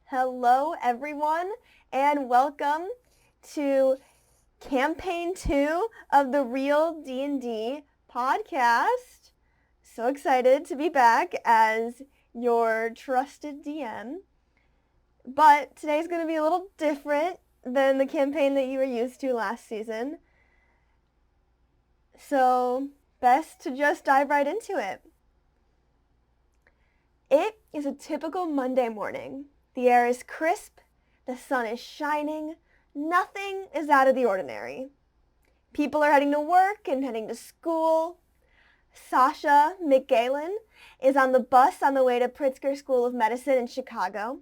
Hello, everyone, and welcome to Campaign 2 of the Real D&D podcast. So excited to be back as your trusted DM. But today's going to be a little different than the campaign that you were used to last season. So, best to just dive right into it. It is a typical Monday morning. The air is crisp, the sun is shining, nothing is out of the ordinary. People are heading to work and heading to school. Sasha McGalen is on the bus on the way to Pritzker School of Medicine in Chicago.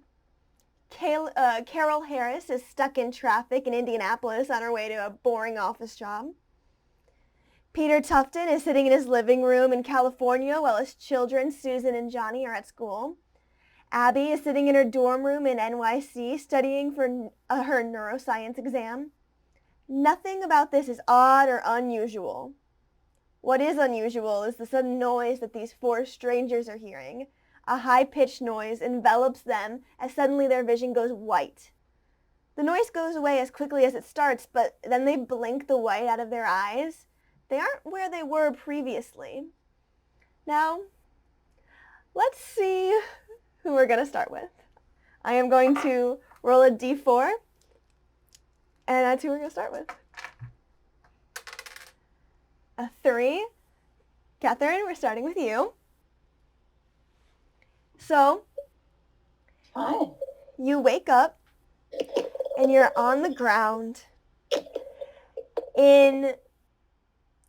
Carol Harris is stuck in traffic in Indianapolis on her way to a boring office job. Peter Tufton is sitting in his living room in California while his children, Susan and Johnny, are at school. Abby is sitting in her dorm room in NYC studying for her neuroscience exam. Nothing about this is odd or unusual. What is unusual is the sudden noise that these four strangers are hearing. A high-pitched noise envelops them as suddenly their vision goes white. The noise goes away as quickly as it starts, but then they blink the white out of their eyes. They aren't where they were previously. Now, let's see who we're going to start with. I am going to roll a d4, and that's who we're going to start with. A 3. Catherine, we're starting with you. So, Hi. you wake up, and you're on the ground.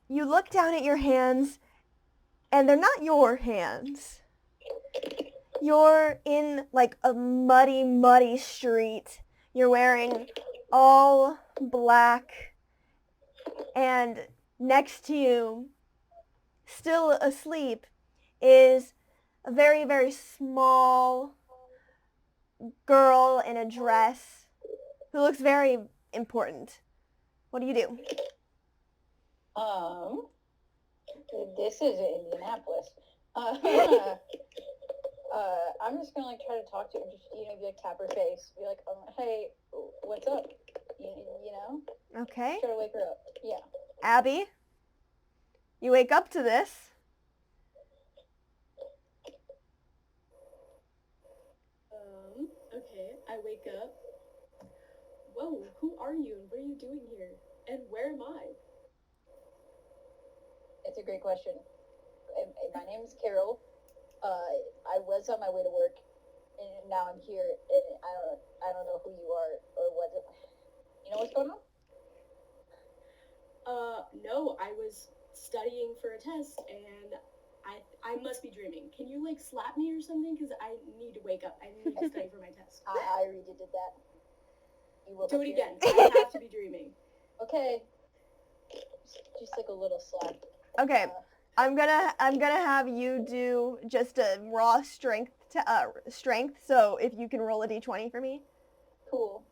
You look down at your hands, and they're not your hands. You're in like a muddy, muddy street. You're wearing all black, and next to you, still asleep, is a very, very small girl in a dress who looks very important. What do you do? This is Indianapolis. I'm just gonna try to talk to her, just be like tap her face, be like, hey, what's up? You know? Okay. Try to wake her up. Yeah. Abby, you wake up to this. Okay, I wake up. Whoa, who are you and what are you doing here? And where am I? It's a great question. My name is Carol. I was on my way to work, and now I'm here, and I don't know who you are or what. You know what's going on? No, I was studying for a test and I must be dreaming. Can you slap me or something? Because I need to wake up. I need to study for my test. I already did that. You woke Do up it here. again. I have to be dreaming. Okay. Just like a little slap. Okay. I'm gonna have you do just a raw strength, so if you can roll a d20 for me. Cool.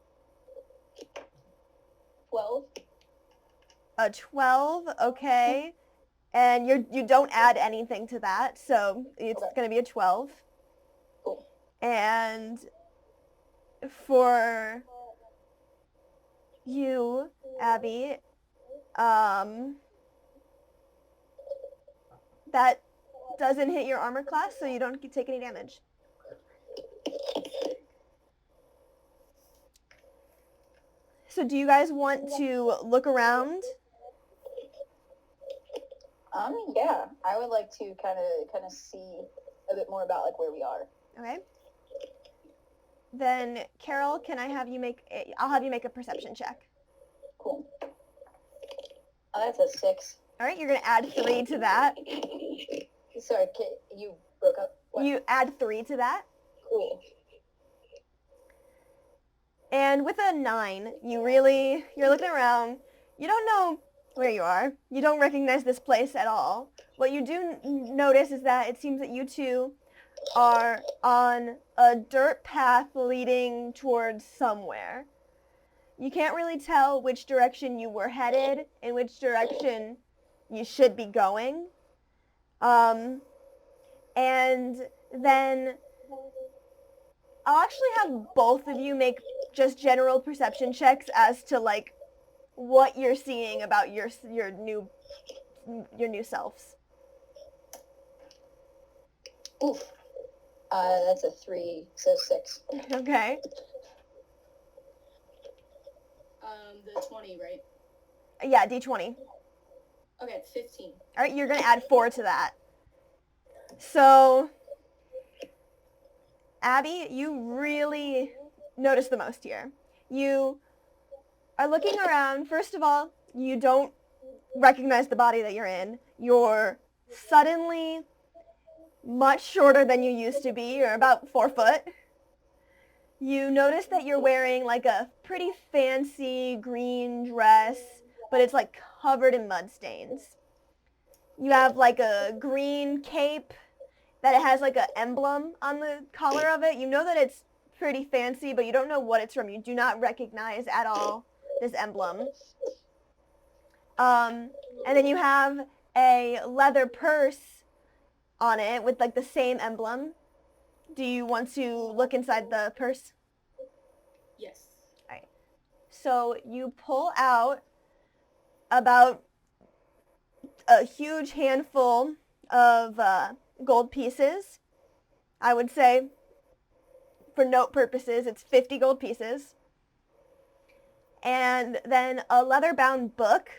12. A 12, okay. And you don't add anything to that, so it's gonna be a 12. Cool. And for you, Abby, that doesn't hit your armor class, so you don't take any damage. So do you guys want to look around? Yeah, I would like to kind of see a bit more about where we are. Okay. Then Carol, I'll have you make a perception check. Cool. That's a 6. All right, you're gonna add 3 to that. Sorry, you broke up. What? You add 3 to that. Cool. And with a 9, you're looking around. You don't know where you are. You don't recognize this place at all. What you do notice is that it seems that you two are on a dirt path leading towards somewhere. You can't really tell which direction you were headed and which direction you should be going. And then I'll actually have both of you make just general perception checks as to like what you're seeing about your new selves. Oof. That's a 3, so 6. Okay. The 20, right? Yeah, D20. Okay, 15. All right, you're going to add 4 to that. So, Abby, you really notice the most here. You are looking around. First of all, you don't recognize the body that you're in. You're suddenly much shorter than you used to be. You're about 4 foot. You notice that you're wearing like a pretty fancy green dress, but it's like covered in mud stains. You have like a green cape that it has like an emblem on the collar of it. You know that it's pretty fancy, but you don't know what it's from. You do not recognize at all this emblem. And then you have a leather purse on it with like the same emblem. Do you want to look inside the purse? Yes. All right. So you pull out about a huge handful of gold pieces. I would say, for note purposes, it's 50 gold pieces. And then a leather-bound book,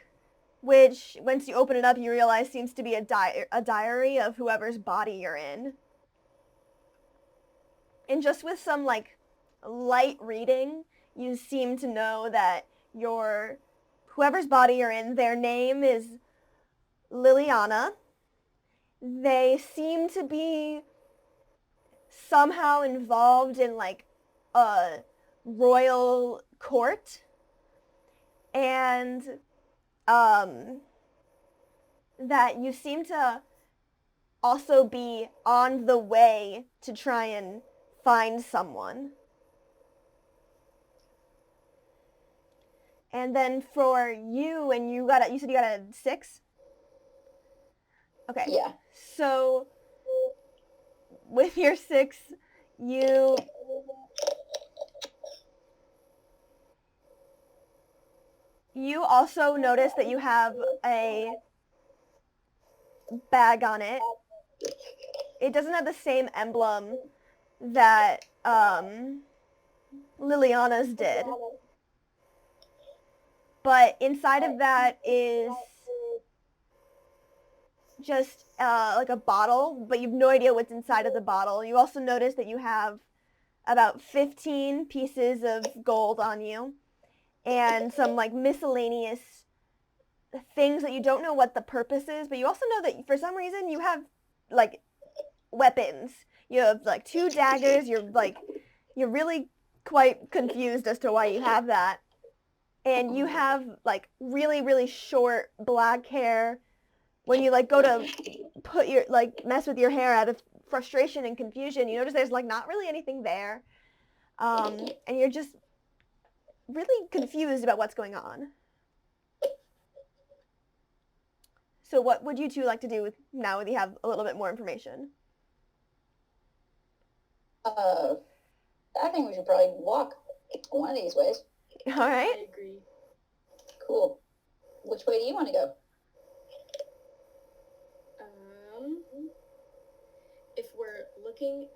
which, once you open it up, you realize seems to be a diary of whoever's body you're in. And just with some, like, light reading, you seem to know that whoever's body you're in, their name is Liliana. They seem to be somehow involved in, like, a royal court. And that you seem to also be on the way to try and find someone. And then for you, and you said you got a 6? Okay. Yeah. So with your 6, you also notice that you have a bag on it. It doesn't have the same emblem that Liliana's did. But inside of that is just like a bottle, but you have no idea what's inside of the bottle. You also notice that you have about 15 pieces of gold on you and some like miscellaneous things that you don't know what the purpose is, but you also know that for some reason you have like weapons. You have like 2 daggers. You're really quite confused as to why you have that. And you have like really, really short black hair. When you like go to put your mess with your hair out of frustration and confusion, you notice there's like not really anything there. And you're just really confused about what's going on. So what would you two like to do now that you have a little bit more information? I think we should probably walk one of these ways. All right. I agree. Cool. Which way do you want to go? If we're looking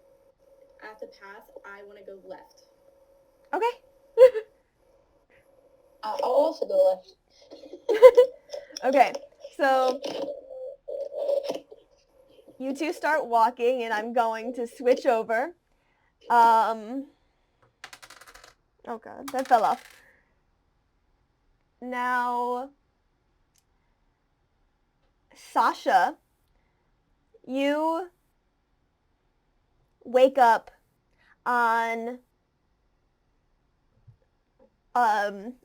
at the path, I want to go left. Okay. I'll also go left. Okay. So you two start walking, and I'm going to switch over. Oh god, that fell off. Now, Sasha, you wake up on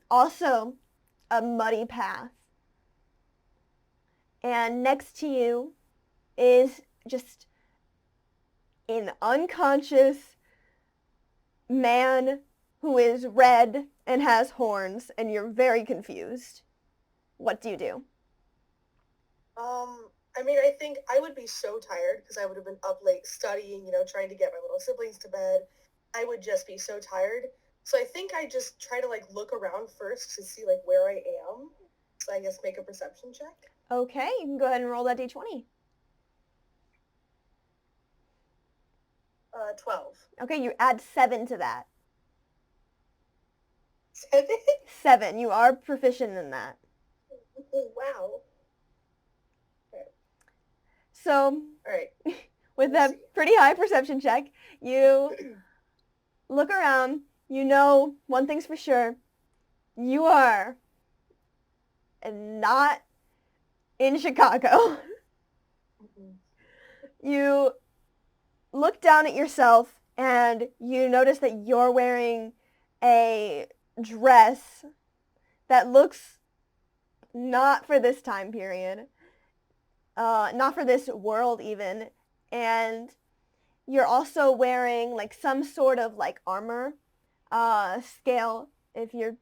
also a muddy path. And next to you is just an unconscious man who is red and has horns, and you're very confused. What do you do? I mean, I think I would be so tired because I would have been up late studying, trying to get my little siblings to bed. I would just be so tired. So I think I just try to like look around first to see like where I am. So I guess make a perception check. Okay, you can go ahead and roll that d20. 12. Okay, you add 7 to that. 7? 7. You are proficient in that. Wow. So, All right. with Let's that see. pretty high perception check, you look around. You know one thing's for sure. You are not in Chicago. You look down at yourself and you notice that you're wearing a dress that looks not for this time period, not for this world even, and you're also wearing like some sort of like armor scale if you're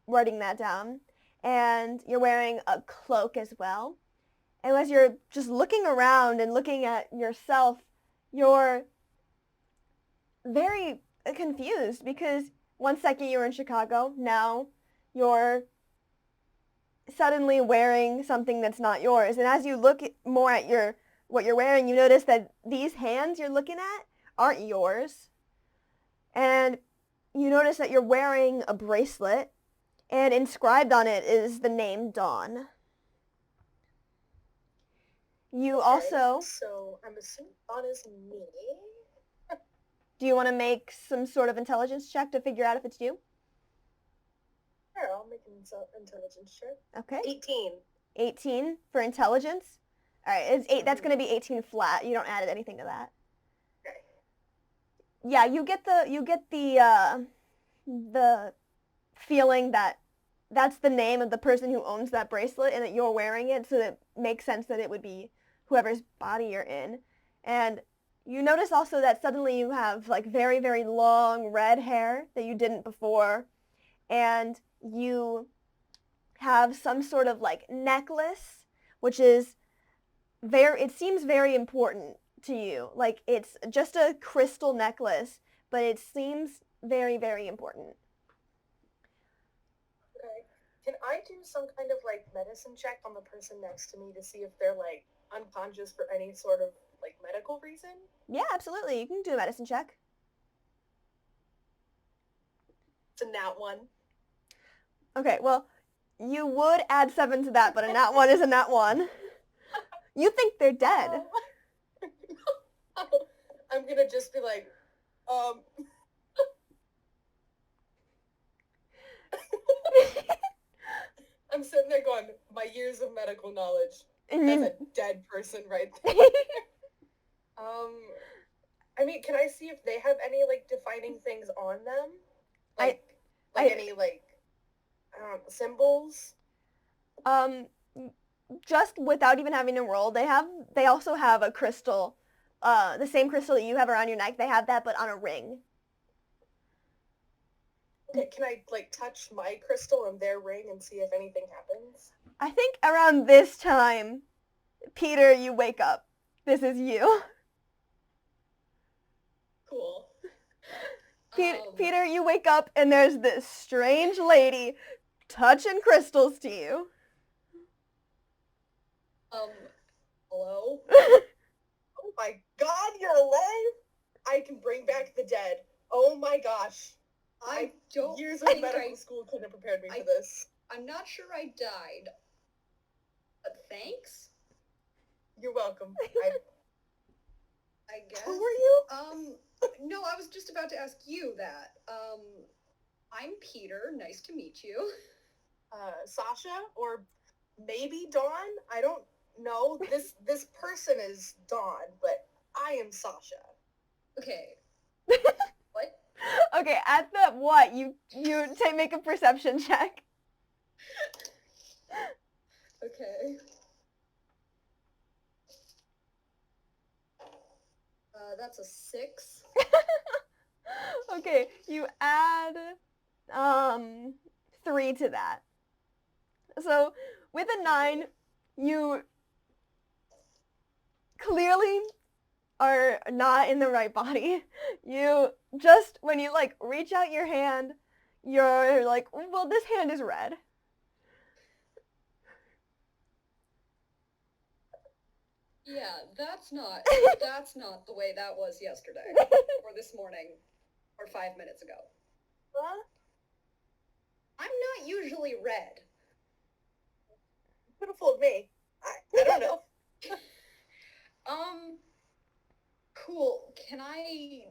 writing that down, and you're wearing a cloak as well. And as you're just looking around and looking at yourself, you're very confused because one second you were in Chicago, now you're suddenly wearing something that's not yours. And as you look more at what you're wearing, you notice that these hands you're looking at aren't yours. And you notice that you're wearing a bracelet, and inscribed on it is the name Dawn. You also... So I'm assuming Dawn is me. Do you want to make some sort of intelligence check to figure out if it's you? Sure, I'll make an intelligence check. Okay. 18. 18 for intelligence. All right, it's 8. That's going to be 18 flat. You don't add anything to that. Okay. Yeah, you get the feeling that that's the name of the person who owns that bracelet and that you're wearing it, so it makes sense that it would be whoever's body you're in. And you notice also that suddenly you have like very, very long red hair that you didn't before, and you have some sort of like necklace, which is it seems very important to you. Like it's just a crystal necklace, but it seems very, very important. Okay. Can I do some kind of like medicine check on the person next to me to see if they're like unconscious for any sort of like medical reason? Yeah, absolutely. You can do a medicine check. It's a nat 1. Okay, well, you would add 7 to that, but a nat 1 is a nat 1. You think they're dead. I'm gonna just be like, I'm sitting there going, my years of medical knowledge. That's a dead person right there. I mean, can I see if they have any like defining things on them? Any like symbols? Just without even having to roll, they also have a crystal, the same crystal that you have around your neck. They have that, but on a ring. Okay, can I like touch my crystal and their ring and see if anything happens? I think around this time, Peter, you wake up. This is you. Cool. Peter, you wake up and there's this strange lady touching crystals to you. Hello? Oh my god, you're alive? I can bring back the dead. Oh my gosh. I don't Years of medical school couldn't have prepared me for this. I'm not sure I died. But thanks? You're welcome. I guess. Who are you? No, I was just about to ask you that. I'm Peter. Nice to meet you. Sasha? Or maybe Dawn? I don't know. This person is Dawn, but I am Sasha. Okay. What? Okay, at the what? You make a perception check. Okay. That's a 6. Okay, you add 3 to that. So with a 9, you clearly are not in the right body. You just, when you like reach out your hand, you're like, well, this hand is red. Yeah, that's not the way that was yesterday or this morning or 5 minutes ago. Huh? I'm not usually red. Could have fooled me. I don't know. Cool. Can I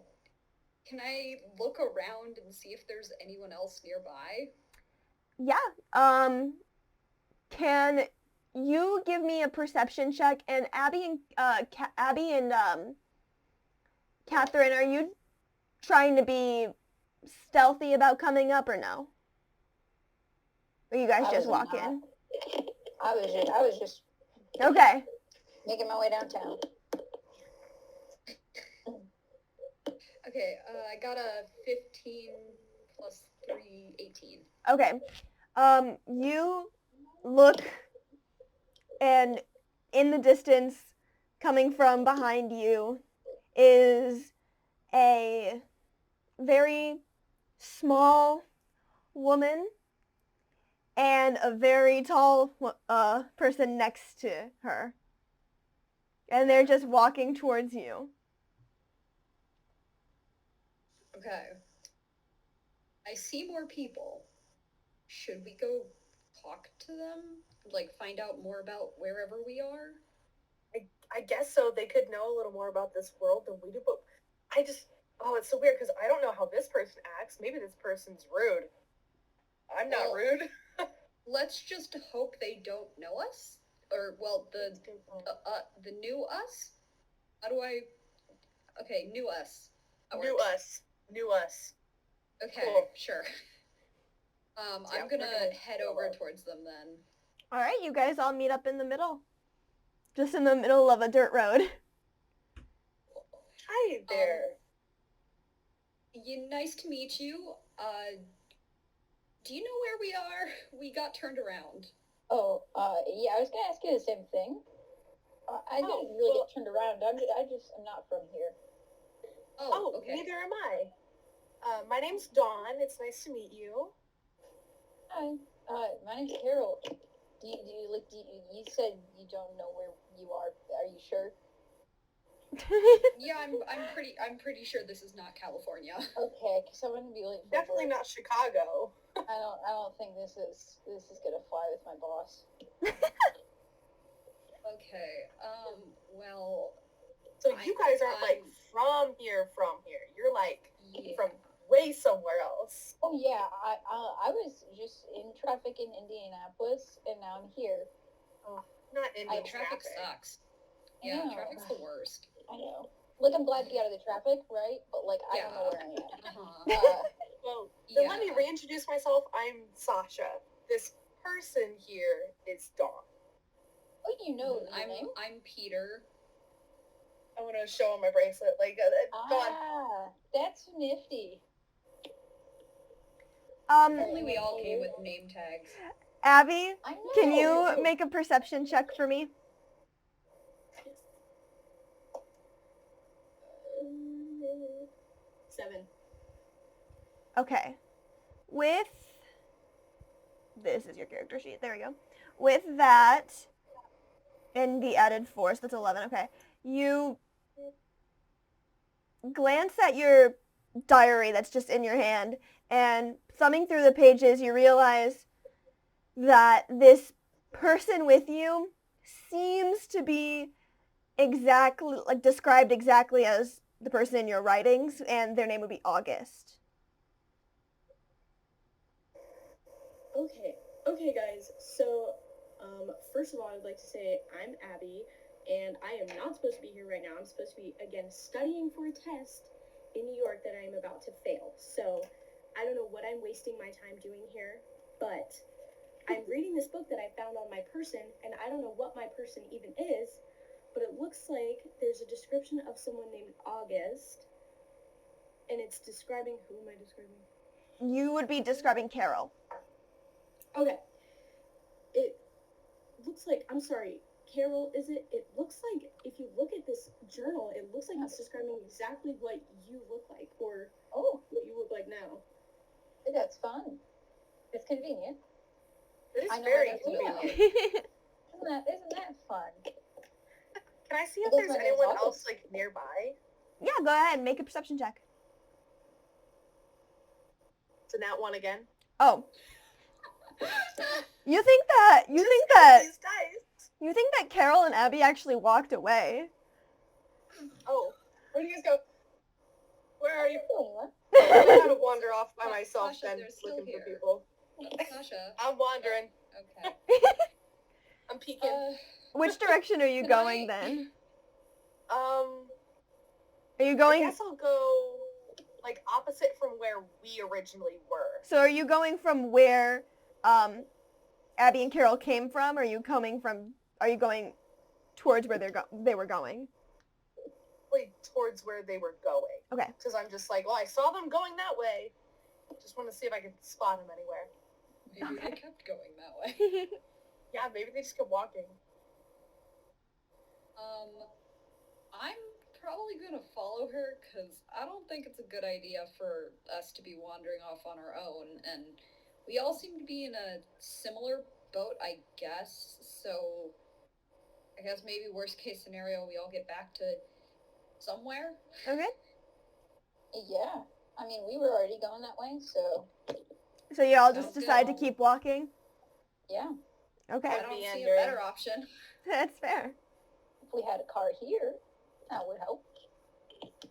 look around and see if there's anyone else nearby? Yeah. Can you give me a perception check? And Abby and Catherine, are you trying to be stealthy about coming up or no? Or you guys I just was walk not. in? I was just Okay. making my way downtown. Okay, I got a 15 plus 3, 18. Okay. You look, and in the distance, coming from behind you, is a very small woman and a very tall person next to her. And they're just walking towards you. Okay. I see more people. Should we go talk to them? Like, find out more about wherever we are? I guess so. They could know a little more about this world than we do, but it's so weird because I don't know how this person acts. Maybe this person's rude. I'm not Well, rude. Let's just hope they don't know us. Or, well, the new us? How do I... Okay, new us. That New works. us. New us. Okay, Cool. sure. Yeah, I'm gonna we're gonna head go over along. towards them then. All right, you guys all meet up in the middle. Just in the middle of a dirt road. Hi there. Nice to meet you. Do you know where we are? We got turned around. Oh, yeah, I was gonna ask you the same thing. I didn't really get turned around. I'm not from here. Oh, okay. Neither am I. My name's Dawn. It's nice to meet you. Hi, my name's Carol. You said you don't know where you are. Are you sure? Yeah, I'm pretty sure this is not California. Okay, because I'm gonna be late for Definitely work. not Chicago. I don't think this is gonna fly with my boss. Okay. Well. So you guys aren't like from here. You're like from way somewhere else. Oh yeah, I was just in traffic in Indianapolis, and now I'm here. Oh, not Indian traffic sucks. I Yeah, know. traffic's the worst. I know. Like, I'm glad to get out of the traffic, right? But like, I don't know where I am. Well, then let me reintroduce myself. I'm Sasha. This person here is Dawn. Oh, you know your name? I'm Peter. I'm gonna show him my bracelet. Like, Dawn. That's nifty. Only we all came with name tags. Abby, I know. can you make a perception check for me? Seven. Okay. With... This is your character sheet. There we go. With that, and the added force, that's 11. Okay. You glance at your diary that's just in your hand, and thumbing through the pages, you realize that this person with you seems to be exactly, like, described exactly as the person in your writings, and their name would be August. Okay, guys. So, first of all, I'd like to say I'm Abby, and I am not supposed to be here right now. I'm supposed to be, again, studying for a test in New York that I am about to fail. So, I don't know what I'm wasting my time doing here, but I'm reading this book that I found on my person, and I don't know what my person even is, but it looks like there's a description of someone named August, and it's describing, who am I describing? You would be describing Carol. Okay. It looks like, I'm sorry, Carol, it looks like, if you look at this journal, it looks like it's describing exactly what you look like, or Oh, what you look like now. that's fun. It's convenient. It is I know very what I feel like. convenient. Isn't that fun? Can I see I if guess there's my name's anyone August. else like nearby? Yeah, go ahead, make a perception check. It's a nat 1 again. Oh. You think that Just got these dice. Carol and Abby actually walked away. Oh, where do you guys go? Where are you? What? I'm gonna wander off by myself Sasha, then, they're still looking here. for people. Sasha. I'm wandering. Okay. I'm peeking. Which direction are you Can going I- then? Are you I going, guess I'll go like opposite from where we originally were. so are you going from where Abby and Carol came from, or are you going towards where they were going? Like towards where they were going. Okay. Because I'm just like, well, I saw them going that way. Just want to see if I can spot them anywhere. Maybe they kept going that way. Yeah, maybe they just kept walking. I'm probably gonna follow her because I don't think it's a good idea for us to be wandering off on our own, and we all seem to be in a similar boat, I guess. So I guess maybe worst case scenario, we all get back to somewhere. Okay. Yeah. I mean, we were already going that way, so So you all just Sounds decide to good. keep walking? yeah. Okay. I don't see a meandering. better option. That's fair. If we had a car here, that would help.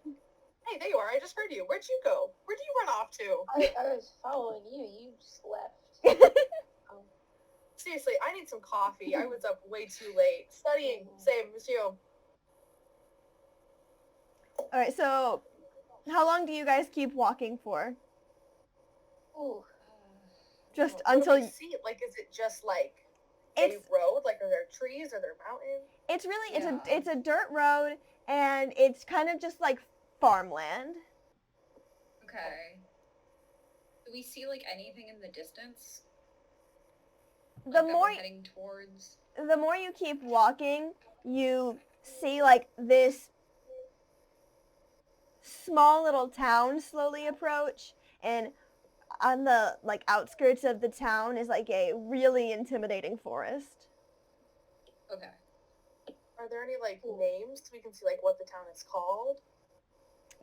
Hey, there you are. I just heard you. Where'd you go? Where'd you run off to? I was following you. You slept. Seriously, I need some coffee. I was up way too late. Studying. Same as you. Alright, so how long do you guys keep walking for? Ooh. Just What do until we see? Like, is it just like a it's road? Like, are there trees? Are there mountains? it's really Yeah. it's a dirt road, and it's kind of just like farmland. Okay. Do we see like anything in the distance? The Like, that more we're heading towards. the more you keep walking, you see like this small little town slowly approach, and on the like outskirts of the town is like a really intimidating forest. Okay. Are there any like names so we can see like what the town is called?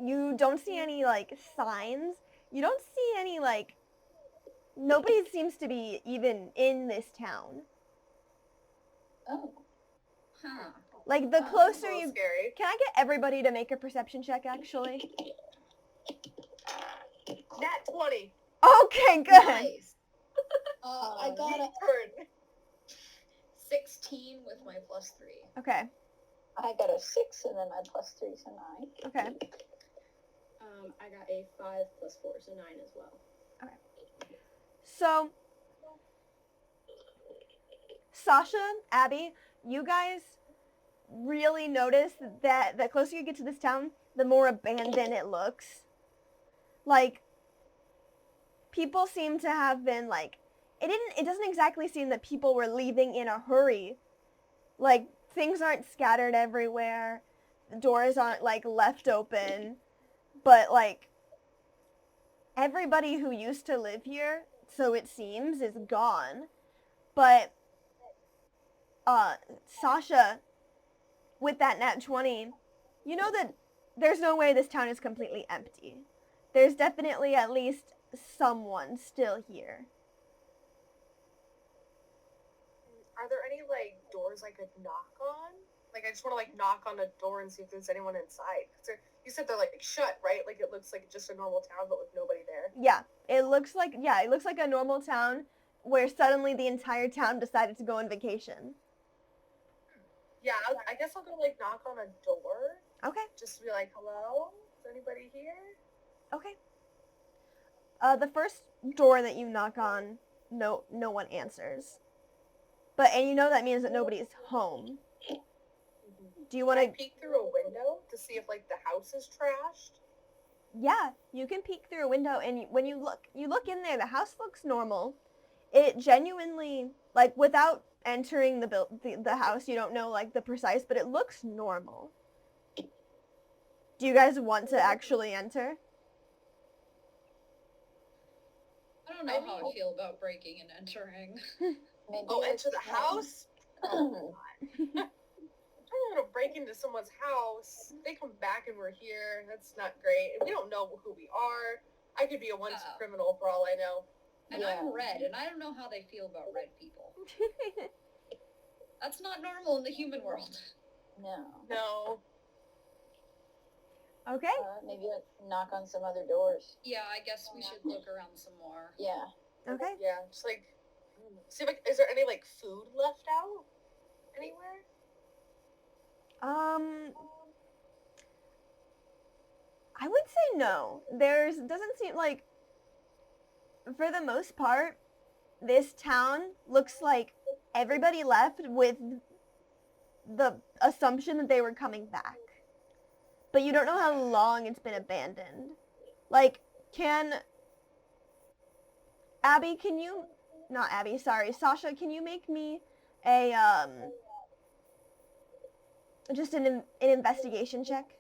You don't see any like signs. You don't see any like nobody seems to be even in this town. Oh. Huh. Like the Oh, closer A little you scary. Can I get everybody to make a perception check actually? Nat 20. Okay, good. Nice. I got a Turn. 16 with my +3. Okay. I got a 6 and then my +3 is a 9. Okay. I got a 5 + 4, so 9 as well. So Sasha, Abby, you guys really notice that the closer you get to this town, the more abandoned it looks. Like people seem to have been like it doesn't exactly seem that people were leaving in a hurry. Like things aren't scattered everywhere. The doors aren't like left open. But like everybody who used to live here, so it seems, is gone. But Sasha, with that nat 20, you know that there's no way this town is completely empty. There's definitely at least someone still here. Are there any like doors I could knock on? Like I just want to like knock on a door and see if there's anyone inside. 'Cause you said they're like shut, right? Like it looks like just a normal town, but with nobody there. Yeah, it looks like a normal town where suddenly the entire town decided to go on vacation. Yeah, I guess I'll go like knock on a door. Okay. Just to be like, hello? Is anybody here? Okay. The first door that you knock on, no one answers. And you know that means that nobody's home. Do you want Can I to? peek through a window to see if like the house is trashed? Yeah, you can peek through a window, and when you look in there, the house looks normal. It genuinely, like, without entering the house. You don't know like the precise, but it looks normal. Do you guys want to actually enter? I don't know how I feel about breaking and entering. Maybe Oh, let's enter the house? Oh, God. I don't want to break into someone's house. They come back and we're here. That's not great. And we don't know who we are. I could be a once criminal for all I know. And I'm red, and I don't know how they feel about red people. That's not normal in the human world. No. No. Okay. Maybe let's knock on some other doors. Yeah, I guess we should look around some more. Yeah. Okay. Yeah, just like, see if is there any like food left out anywhere? I would say no. Doesn't seem like, for the most part, this town looks like everybody left with the assumption that they were coming back. But you don't know how long it's been abandoned. Like, Sasha, can you make me a, just an investigation check?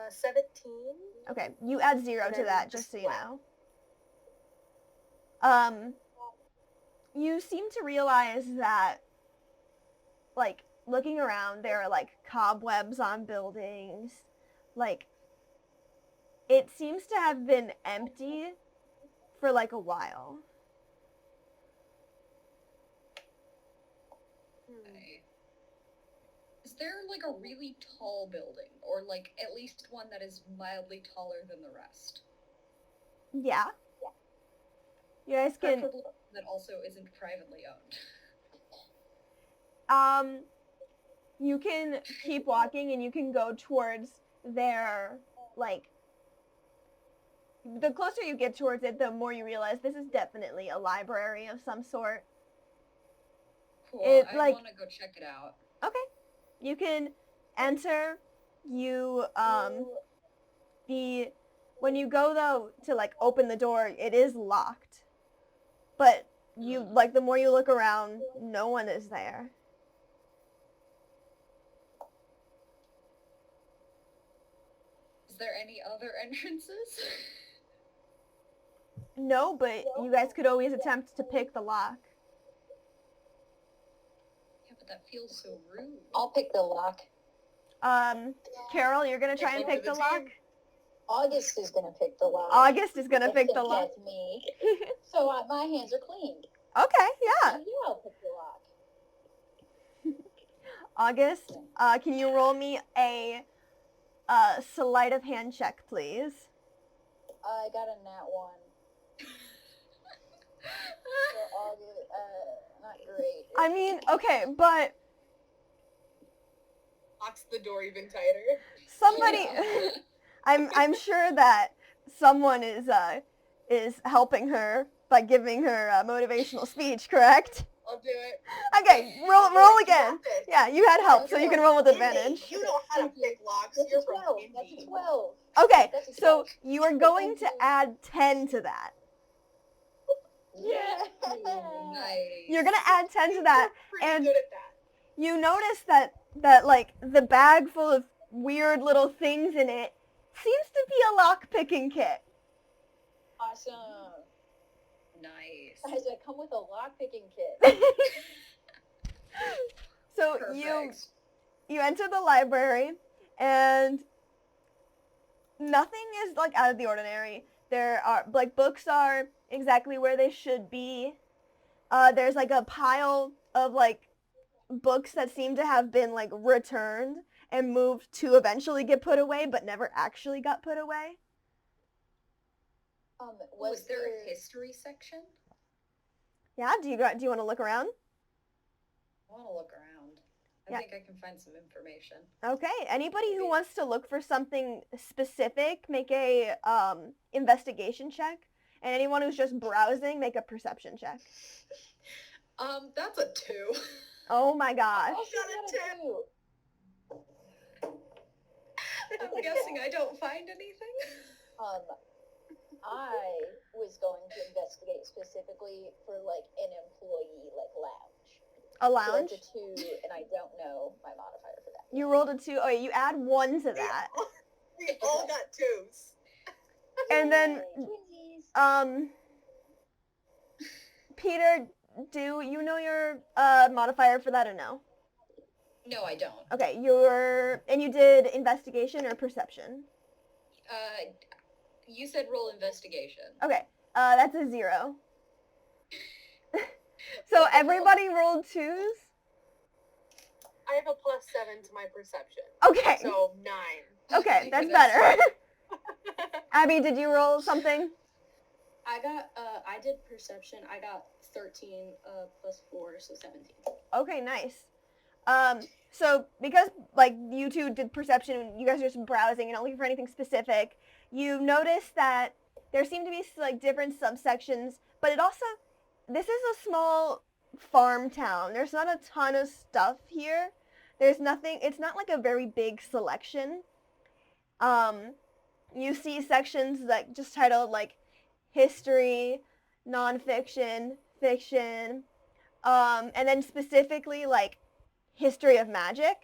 17. Okay, you add 0 And to then that, just just so you flat. know. You seem to realize that, like, looking around, there are, like, cobwebs on buildings. Like, it seems to have been empty for, like, a while. Okay. Is there, like, a really tall building? Or, like, at least one that is mildly taller than the rest? Yeah. You guys can... Preferably that also isn't privately owned. You can keep walking and you can go towards their, like... The closer you get towards it, the more you realize this is definitely a library of some sort. Cool, I want to go check it out. Okay. You can enter. When you go, though, to, like, open the door, it is locked. But like, the more you look around, no one is there. Is there any other entrances? No, but you guys could always attempt to pick the lock. Yeah, but that feels so rude. I'll pick the lock. Carol, you're gonna try and pick the lock? August is gonna pick the lock. August is gonna pick the lock. That's me. So my hands are clean. Okay, yeah. Yeah, I'll pick the lock. August, can you roll me a sleight of hand check, please? I got a nat 1. So August, not great. I mean, okay, but Locks the door even tighter. somebody, I'm sure that someone is helping her by giving her a motivational speech, correct? I'll do it. Okay, roll again. Yeah, you had help, so you can roll with Indy, advantage. you know how to pick locks. That's You're a from 12. Indy. That's a 12. Okay, That's a so 12. you are going to add 10 to that. Yeah. Nice. You're gonna add 10 to that, Pretty and good at that. you notice that like the bag full of weird little things in it seems to be a lock-picking kit. Awesome. Nice. Guys, I come with a lock-picking kit. So Perfect. you enter the library, and nothing is like out of the ordinary. There are like books are exactly where they should be. There's like a pile of like books that seem to have been like returned and moved to eventually get put away, but never actually got put away. Was there a history section? Yeah, do you want to look around? I want to look around. I Yeah. think I can find some information. Okay, anybody who wants to look for something specific, make a investigation check. And anyone who's just browsing, make a perception check. That's a 2. Oh my gosh. Also got a 2. I'm guessing I don't find anything. I was going to investigate specifically for like an employee like lounge. A So lounge? that's a 2, and I don't know my modifier for that. You rolled a 2. Oh, you add 1 to that. We all got 2s. And then, Yay, twinsies. Peter, do you know your modifier for that or no? No, I don't. Okay, and you did investigation or perception? You said roll investigation. Okay, that's a 0. So everybody rolled 2s? I have a +7 to my perception. Okay. So 9. Okay, that's better. Abby, did you roll something? I did perception. I got 13 plus 4, so 17. Okay, nice. So because like you two did perception, you guys are just browsing and not looking for anything specific, you notice that there seem to be like different subsections, but this is a small farm town. There's not a ton of stuff here. There's nothing, it's not like a very big selection. You see sections like just titled like history, nonfiction, fiction, and then specifically like history of magic.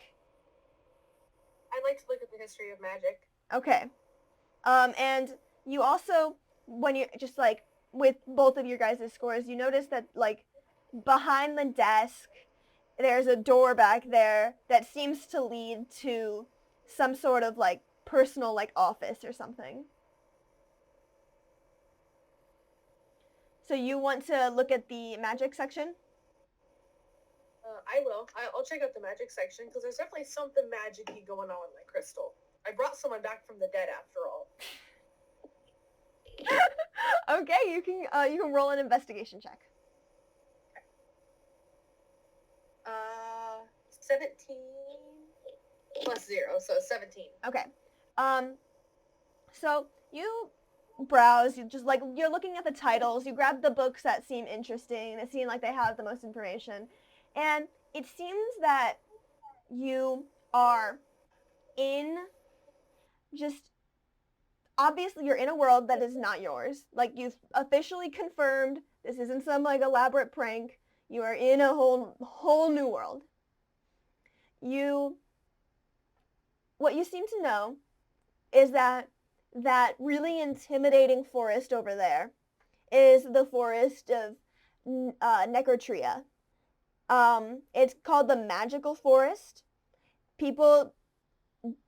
I'd like to look at the history of magic. Okay. And you also, when you just like with both of your guys' scores, you notice that like behind the desk, there's a door back there that seems to lead to some sort of like personal like office or something. So you want to look at the magic section? I will. I'll check out the magic section because there's definitely something magic-y going on with my crystal. I brought someone back from the dead after all. Okay, you can roll an investigation check. 17 plus 0, so 17. Okay. So you browse, you're looking at the titles, you grab the books that seem interesting, that seem like they have the most information, and it seems that you are obviously you're in a world that is not yours. Like you've officially confirmed this isn't some like elaborate prank. You are in a whole new world. What you seem to know is that really intimidating forest over there is the forest of Necrotria. It's called the magical forest. People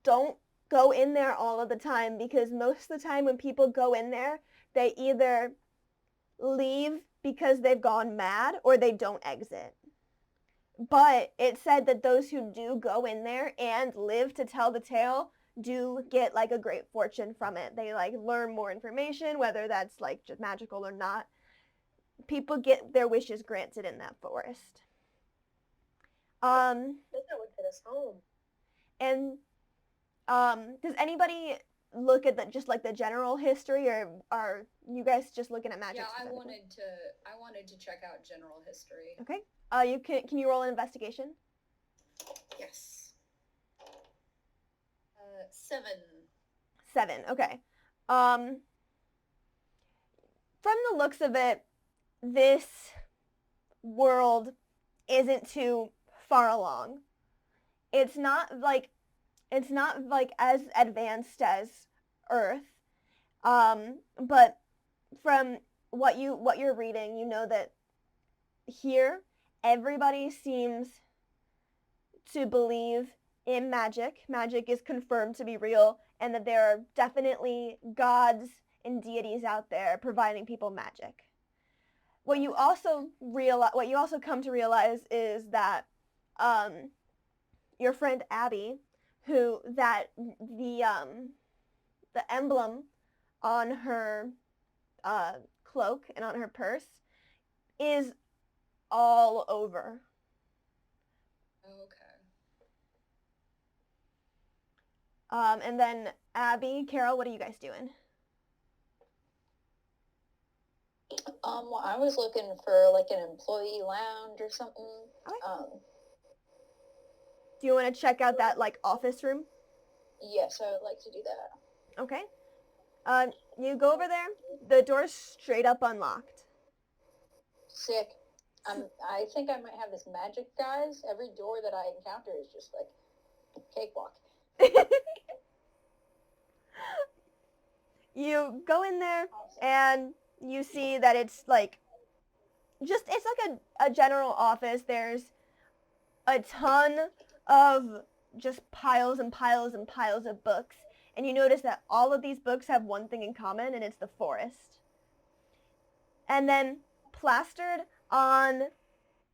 don't go in there all of the time because most of the time when people go in there, they either leave because they've gone mad or they don't exit. But it said that those who do go in there and live to tell the tale do get like a great fortune from it. They like learn more information, whether that's like just magical or not. People get their wishes granted in that forest. That would hit us home. And does anybody look at the general history, or are you guys just looking at magic? Yeah, I wanted to check out general history. Okay. Can you roll an investigation? Yes. 7. 7. Okay. From the looks of it, this world isn't too far along. It's not like as advanced as Earth. But from what you're reading, you know that here everybody seems to believe in magic. Magic is confirmed to be real, and that there are definitely gods and deities out there providing people magic. What you also come to realize is that your friend Abby, the emblem on her cloak and on her purse is all over. Okay. And then Abby, Carol, what are you guys doing? Well, I was looking for like an employee lounge or something. Okay. Do you want to check out that like office room? Yes, I would like to do that. Okay. You go over there. The door's straight up unlocked. Sick. I think I might have this magic, guys. Every door that I encounter is just like cakewalk. You go in there and you see that it's like it's like a general office. There's a ton of just piles and piles and piles of books. And you notice that all of these books have one thing in common, and it's the forest. And then plastered on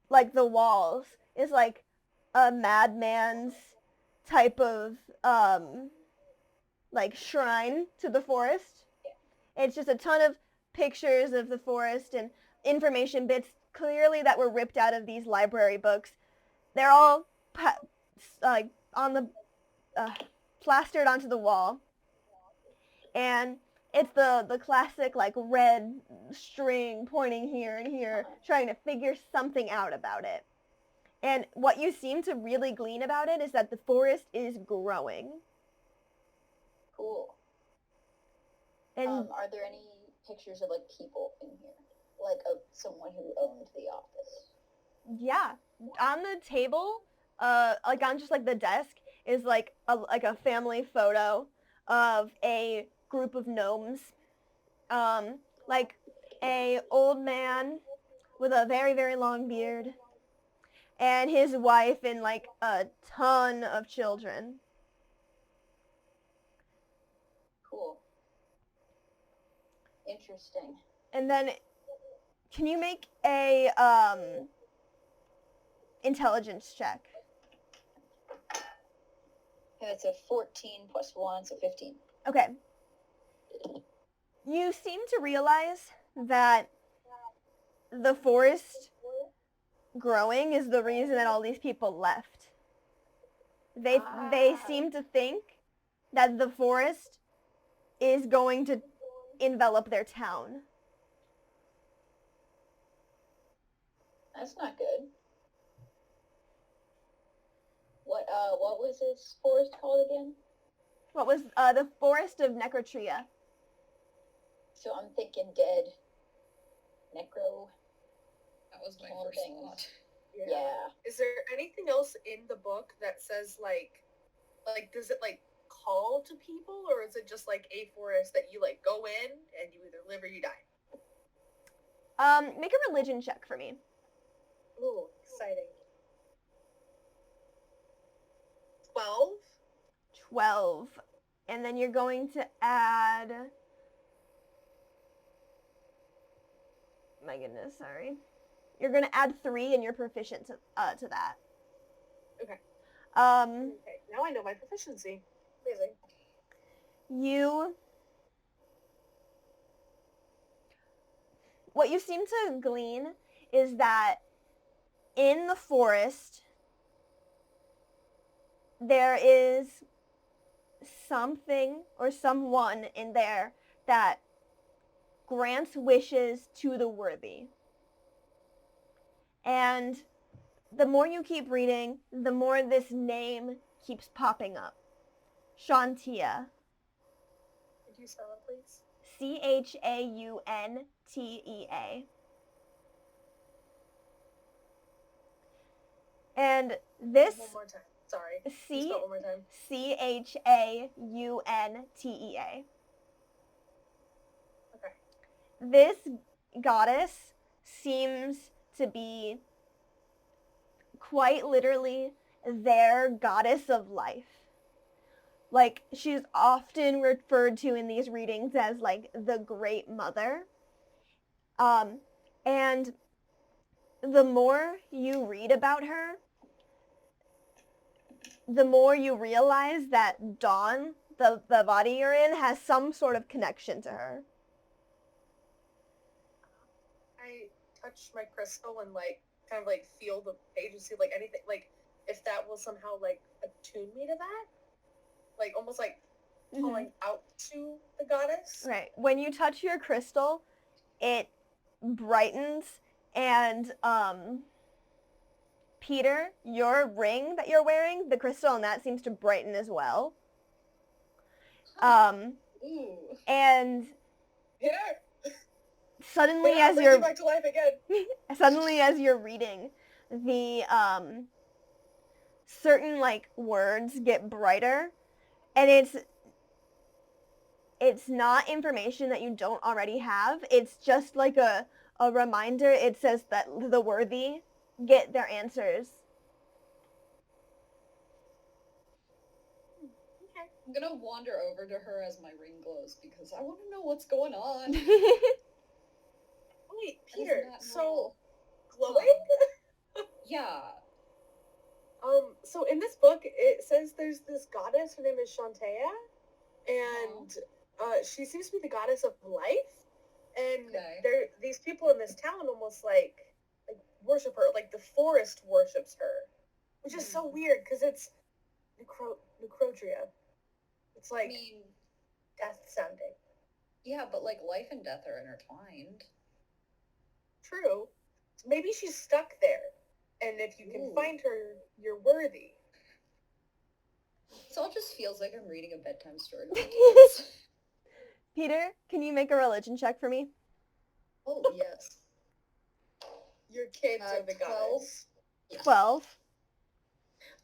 like the walls is like a madman's type of like shrine to the forest. It's just a ton of pictures of the forest and information bits clearly that were ripped out of these library books. They're all like on the plastered onto the wall, and it's the classic like red string pointing here and here, trying to figure something out about it. And what you seem to really glean about it is that the forest is growing. Cool. And are there any pictures of like people in here, like of someone who owned the office? yeah, on the table, like on just like the desk is like a family photo of a group of gnomes, like a old man with a very very long beard, and his wife and like a ton of children. Cool. Interesting. And then, can you make a intelligence check? Yeah, it's a 14 plus 1, so 15. Okay. You seem to realize that the forest growing is the reason that all these people left. They seem to think that the forest is going to envelop their town. That's not good. What was this forest called again? What was the forest of Necrotria? So I'm thinking dead. Necro. That was my All first things. thought. Yeah. Is there anything else in the book that says like does it like call to people, or is it just like a forest that you like go in and you either live or you die? Make a religion check for me. Ooh, exciting. 12. 12. And then you're going to add... My goodness, sorry. You're going to add 3 and you're proficient to that. Okay. Okay, now I know my proficiency. Amazing. What you seem to glean is that in the forest, there is something or someone in there that grants wishes to the worthy. And the more you keep reading, the more this name keeps popping up. Shantia. Could you spell it, please? Chauntea. And this One more time. Sorry. C Spell it one more time. Chauntea. Okay. This goddess seems to be quite literally their goddess of life. Like, she's often referred to in these readings as like the Great Mother. And the more you read about her, the more you realize that Dawn, the body you're in, has some sort of connection to her. I touch my crystal and like kind of like feel the page and see like anything, like if that will somehow like attune me to that, like almost like calling out to the goddess. Right. When you touch your crystal, it brightens, and Peter, your ring that you're wearing, the crystal on that seems to brighten as well. Ooh. And Peter, Suddenly, Peter, I'll as bring you're you back to life again. suddenly as you're reading, the certain like words get brighter, and it's not information that you don't already have. It's just like a reminder. It says that the worthy get their answers. Okay. I'm gonna wander over to her as my ring glows because I want to know what's going on. Wait, That is Peter, not so normal. glowing? Yeah. So in this book, it says there's this goddess. Her name is Shantea, and she seems to be the goddess of life. And Okay. these people in this town almost like worship her. Like the forest worships her, which is so weird because it's necrotria. It's I like mean, death sounding. yeah, but like life and death are intertwined. True. Maybe she's stuck there, and if you can Ooh. find her, you're worthy. This all just feels like I'm reading a bedtime story to my kids. Peter, can you make a religion check for me? Oh, yes. Your kids are the 12? goddess. Yes. 12.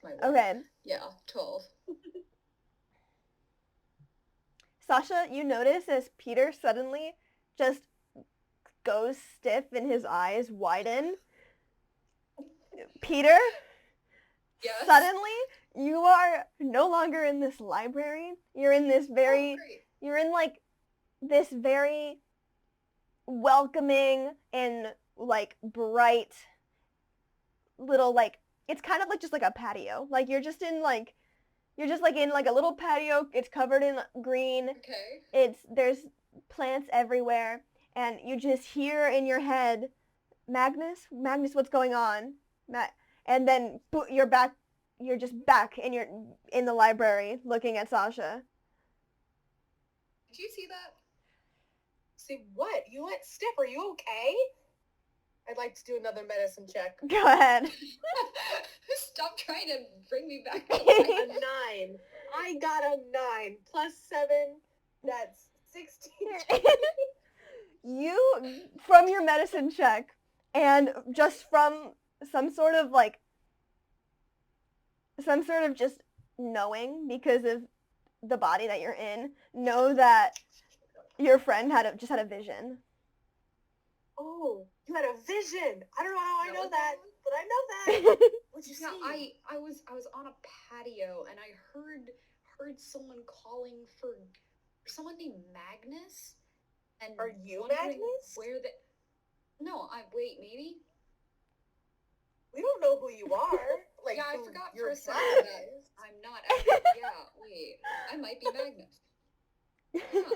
My word. Okay. Yeah, 12. Sasha, you notice as Peter suddenly just goes stiff and his eyes widen. Peter, Yes. suddenly you are no longer in this library. You're in this very, great. you're in like this very welcoming and like bright little like, it's kind of like just like a patio. Like you're just in like a little patio. It's covered in green. Okay. There's plants everywhere, and you just hear in your head, Magnus, what's going on? And then you're back. You're just back, and you're in the library looking at Sasha. Did you see that? See what? You went stiff. Are you okay? I'd like to do another medicine check. Go ahead. Stop trying to bring me back to A life. 9. I got a 9 plus 7. That's 16. You, from your medicine check, and just from some sort of just knowing because of the body that you're in, know that your friend just had a vision. Oh, you had a vision. I don't know how I That know was that, one? but I know that. What'd you Yeah, see? I was on a patio and I heard someone calling for someone named Magnus. And Are you wondering Magnus? where the No, wait, maybe? We don't know who you are. Like, Yeah, I who forgot your for a second friend that is. I'm not actually, yeah, wait. I might be Magnus. Huh.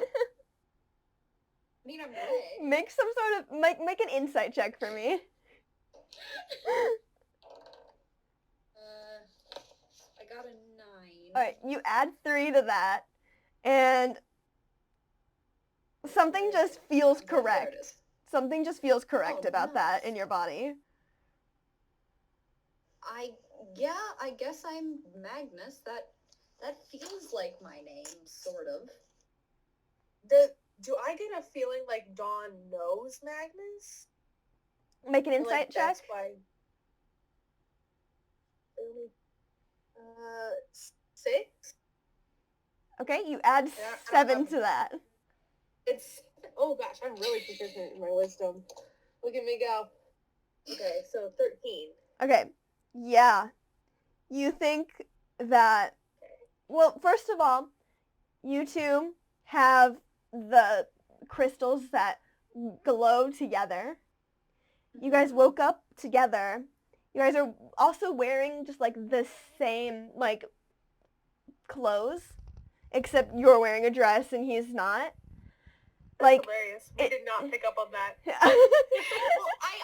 I mean, I'm red. Make some sort of make an insight check for me. I got a 9. All right, you add 3 to that, and something just feels Okay, there it correct. is. Something just feels correct Oh, about that nice. in your body. I guess I'm Magnus. That feels like my name, sort of. Do I get a feeling like Dawn knows Magnus? Make an Like, insight check. that's why. 6? Okay, you add Yeah, 7 to that. It's, oh gosh, I'm really proficient in my wisdom. Look at me go. Okay, so 13. Okay, yeah. You think that, well, first of all, you two have the crystals that glow together. You guys woke up together. You guys are also wearing just like the same like clothes, except you're wearing a dress and he's not. That's hilarious. We did not pick up on that. Well,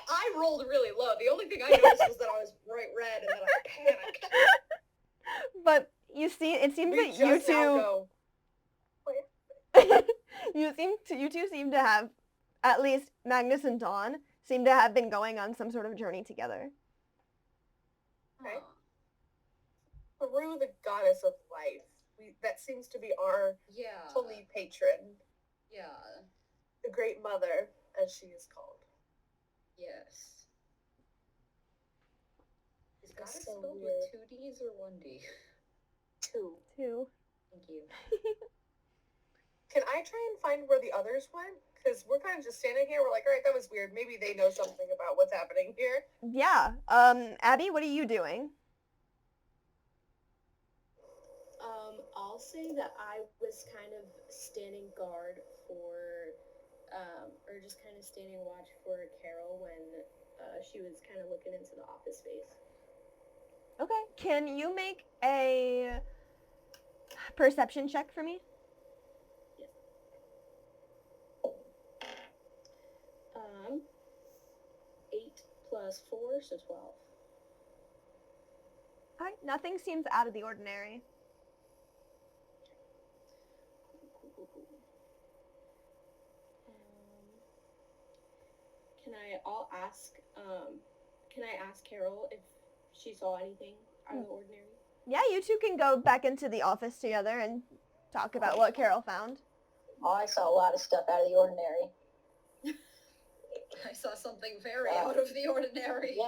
I rolled really low. The only thing I noticed was that I was bright red and that I panicked. But you seems that you just now two go, you two seem to have, at least Magnus and Dawn seem to have been going on some sort of journey together. Okay. Through the goddess of life. That seems to be our Yeah. holy patron. Yeah. Great Mother, as she is called. Yes. Is That's goddess so spelled weird. with 2 D's or 1 D? 2. 2. Thank you. Can I try and find where the others went? Because we're kind of just standing here. We're like, all right, that was weird. Maybe they know something about what's happening here. Yeah. Abby, what are you doing? I'll say that I was kind of standing guard for, or just kind of standing watch for Carol when she was kind of looking into the office space. Okay. Can you make a perception check for me? Yes. 8 plus 4, so 12. Alright, nothing seems out of the ordinary. Cool. Can I ask Carol if she saw anything out of the ordinary? Yeah, you two can go back into the office together and talk about what Carol found. Oh, I saw a lot of stuff out of the ordinary. I saw something very out of the ordinary. Yeah,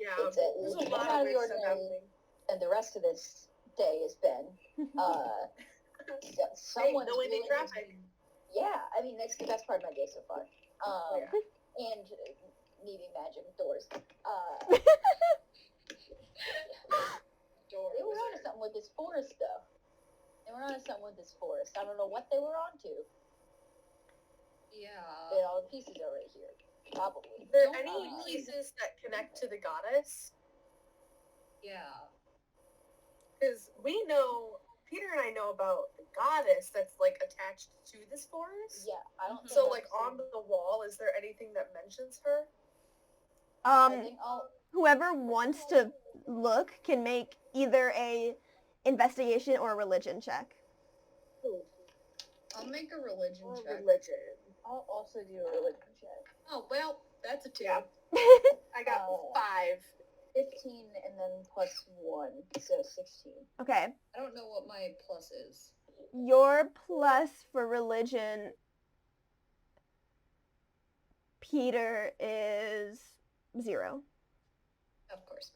Yeah, It's there's a it's lot out of of the weird stuff ordinary. happening. and the rest of this day has been. Someone's no ending really- traffic. Yeah, I mean that's the best part of my day so far. And needing magic doors. Door They were onto wizard. something with this forest though. They were onto something with this forest. I don't know what they were onto. Yeah. But all the pieces are right here. Probably. Are there Don't any really- pieces that connect to the goddess? Yeah. Because we know, Peter and I know about the goddess that's like attached to this forest. Yeah, I don't think So I've like on seen- the wall, is there anything that mentions her? I think I'll Whoever wants to look can make either a investigation or a religion check. I'll make a religion Or check. religion. I'll also do a religion check. Oh, well, that's a 2. Yeah. I got 5. 15 and then plus 1, so 16. Okay. I don't know what my plus is. Your plus for religion, Peter, is 0. Of course.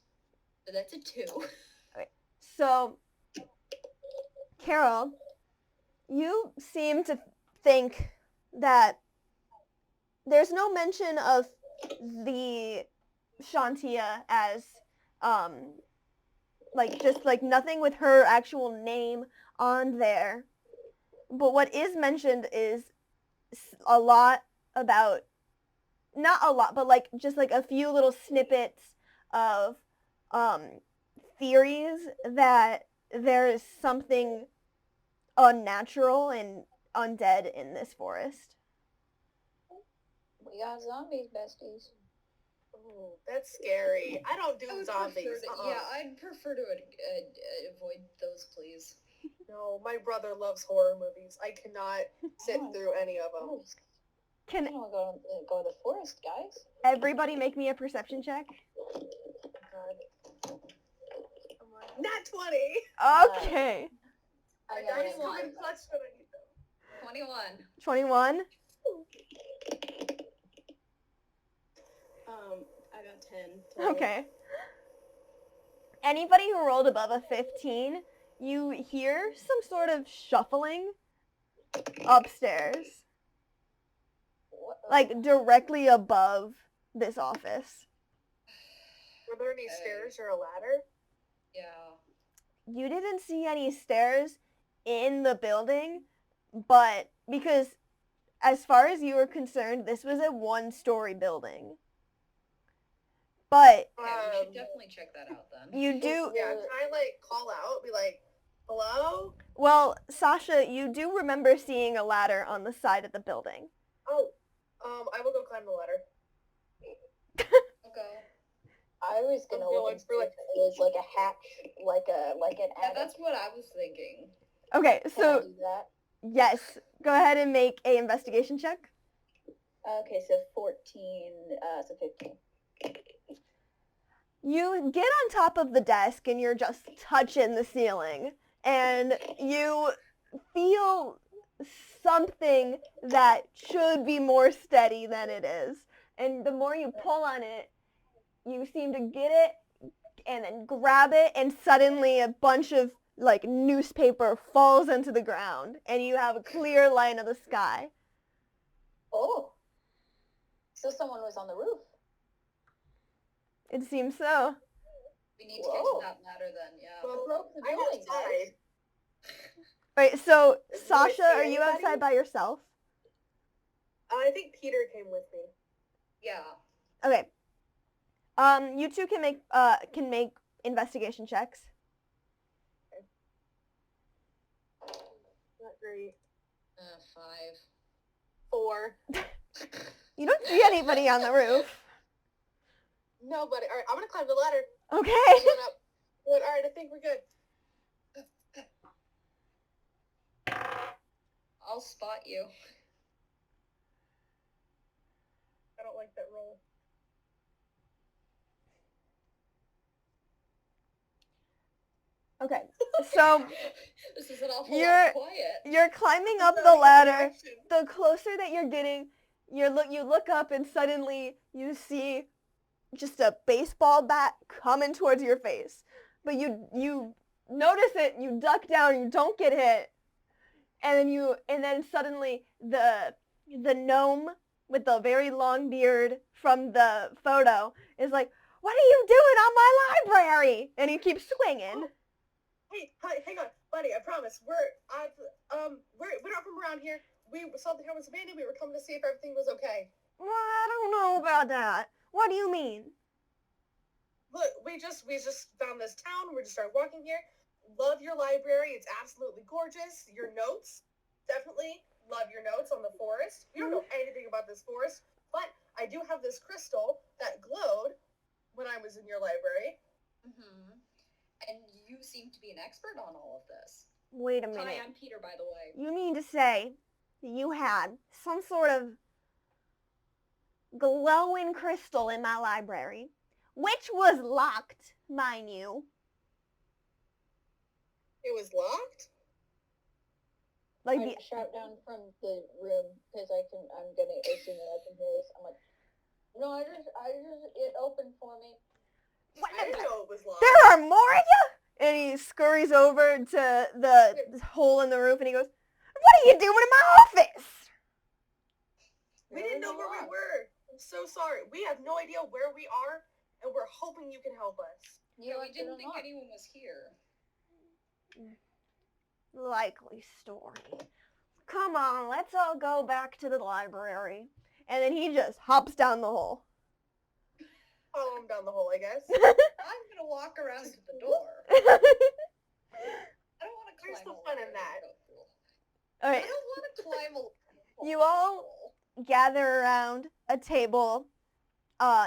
So that's a 2. So, Carol, you seem to think that there's no mention of the Shantia as, just nothing with her actual name on there. But what is mentioned is a lot about, not a lot, but just a few little snippets of theories that there is something unnatural and undead in this forest. We got zombies, besties. Ooh, that's scary. I don't do I would zombies. prefer to, yeah, I'd prefer to avoid those, please. No, my brother loves horror movies. I cannot sit through any of them. Oh, Can I don't want to go to the forest, guys. everybody make me a perception check? God. Not 20. Okay. I My got dice come in clutch when I need them. 21. 21. I got 10. total. Okay. Anybody who rolled above a 15, you hear some sort of shuffling upstairs, directly above this office. Were there any stairs or a ladder? Yeah. You didn't see any stairs in the building, but because as far as you were concerned, this was a 1-story building. But Okay, we should definitely check that out then. you do, Yeah, can I call out? Be like, hello? well, Sasha, you do remember seeing a ladder on the side of the building. Oh, I will go climb the ladder. I'll go. I was gonna I'm look going and see through if there's like a hatch, like an Yeah, attic. that's what I was thinking. Okay, Can I so do that? yes, go ahead and make a investigation check. Okay, so 14, so 15. You get on top of the desk and you're just touching the ceiling, and you feel something that should be more steady than it is. And the more you pull on it, you seem to get it and then grab it, and suddenly a bunch of like newspaper falls into the ground, and you have a clear line of the sky. Oh. So someone was on the roof. It seems so. We need to get to that matter then, yeah. Well, broke the I'm building, outside. Right, so Do I Sasha, see are you anybody? outside by yourself? I think Peter came with me. Yeah. Okay. You two can make investigation checks. Not great. 5. 4. You don't see anybody on the roof. Nobody. All right, I'm gonna climb the ladder. Okay. I'm going up. Good. All right, I think we're good. I'll spot you. I don't like that roll. Okay. So This is an awful You're- lot quiet. you're climbing up Not the a good ladder. reaction. The closer that you're getting, you look up, and suddenly you see just a baseball bat coming towards your face. But you notice it, you duck down, you don't get hit. And then suddenly the gnome with the very long beard from the photo is like, "What are you doing on my library?" And he keeps swinging. Hey, hang on, buddy. I promise. We're not from around here. We saw the town was abandoned. We were coming to see if everything was okay. Well, I don't know about that. What do you mean? Look, we just found this town. We just started walking here. Love your library. It's absolutely gorgeous. Your notes, definitely love your notes on the forest. We don't know anything about this forest, but I do have this crystal that glowed when I was in your library. Mm-hmm. And you seem to be an expert on all of this. Wait a Hi, minute. I'm Peter, by the way. You mean to say that you had some sort of glowing crystal in my library, which was locked, mind you. It was locked. Like I the shout down from the room because I'm gonna assume that I can hear this. I'm like, no, I just it opened for me. I didn't know it was locked. there are more of you? And he scurries over to the hole in the roof and he goes, "What are you doing in my office?" We didn't know where we were. I'm so sorry. We have no idea where we are, and we're hoping you can help us. Yeah, we left it didn't think unlocked. anyone was here. Likely story. Come on, let's all go back to the library. And then he just hops down the hole. Follow him down the hole, I guess. I'm gonna walk around to the door. I don't want to climb. Where's the a fun in ladder. All I right, don't want to climb a. You all gather around a table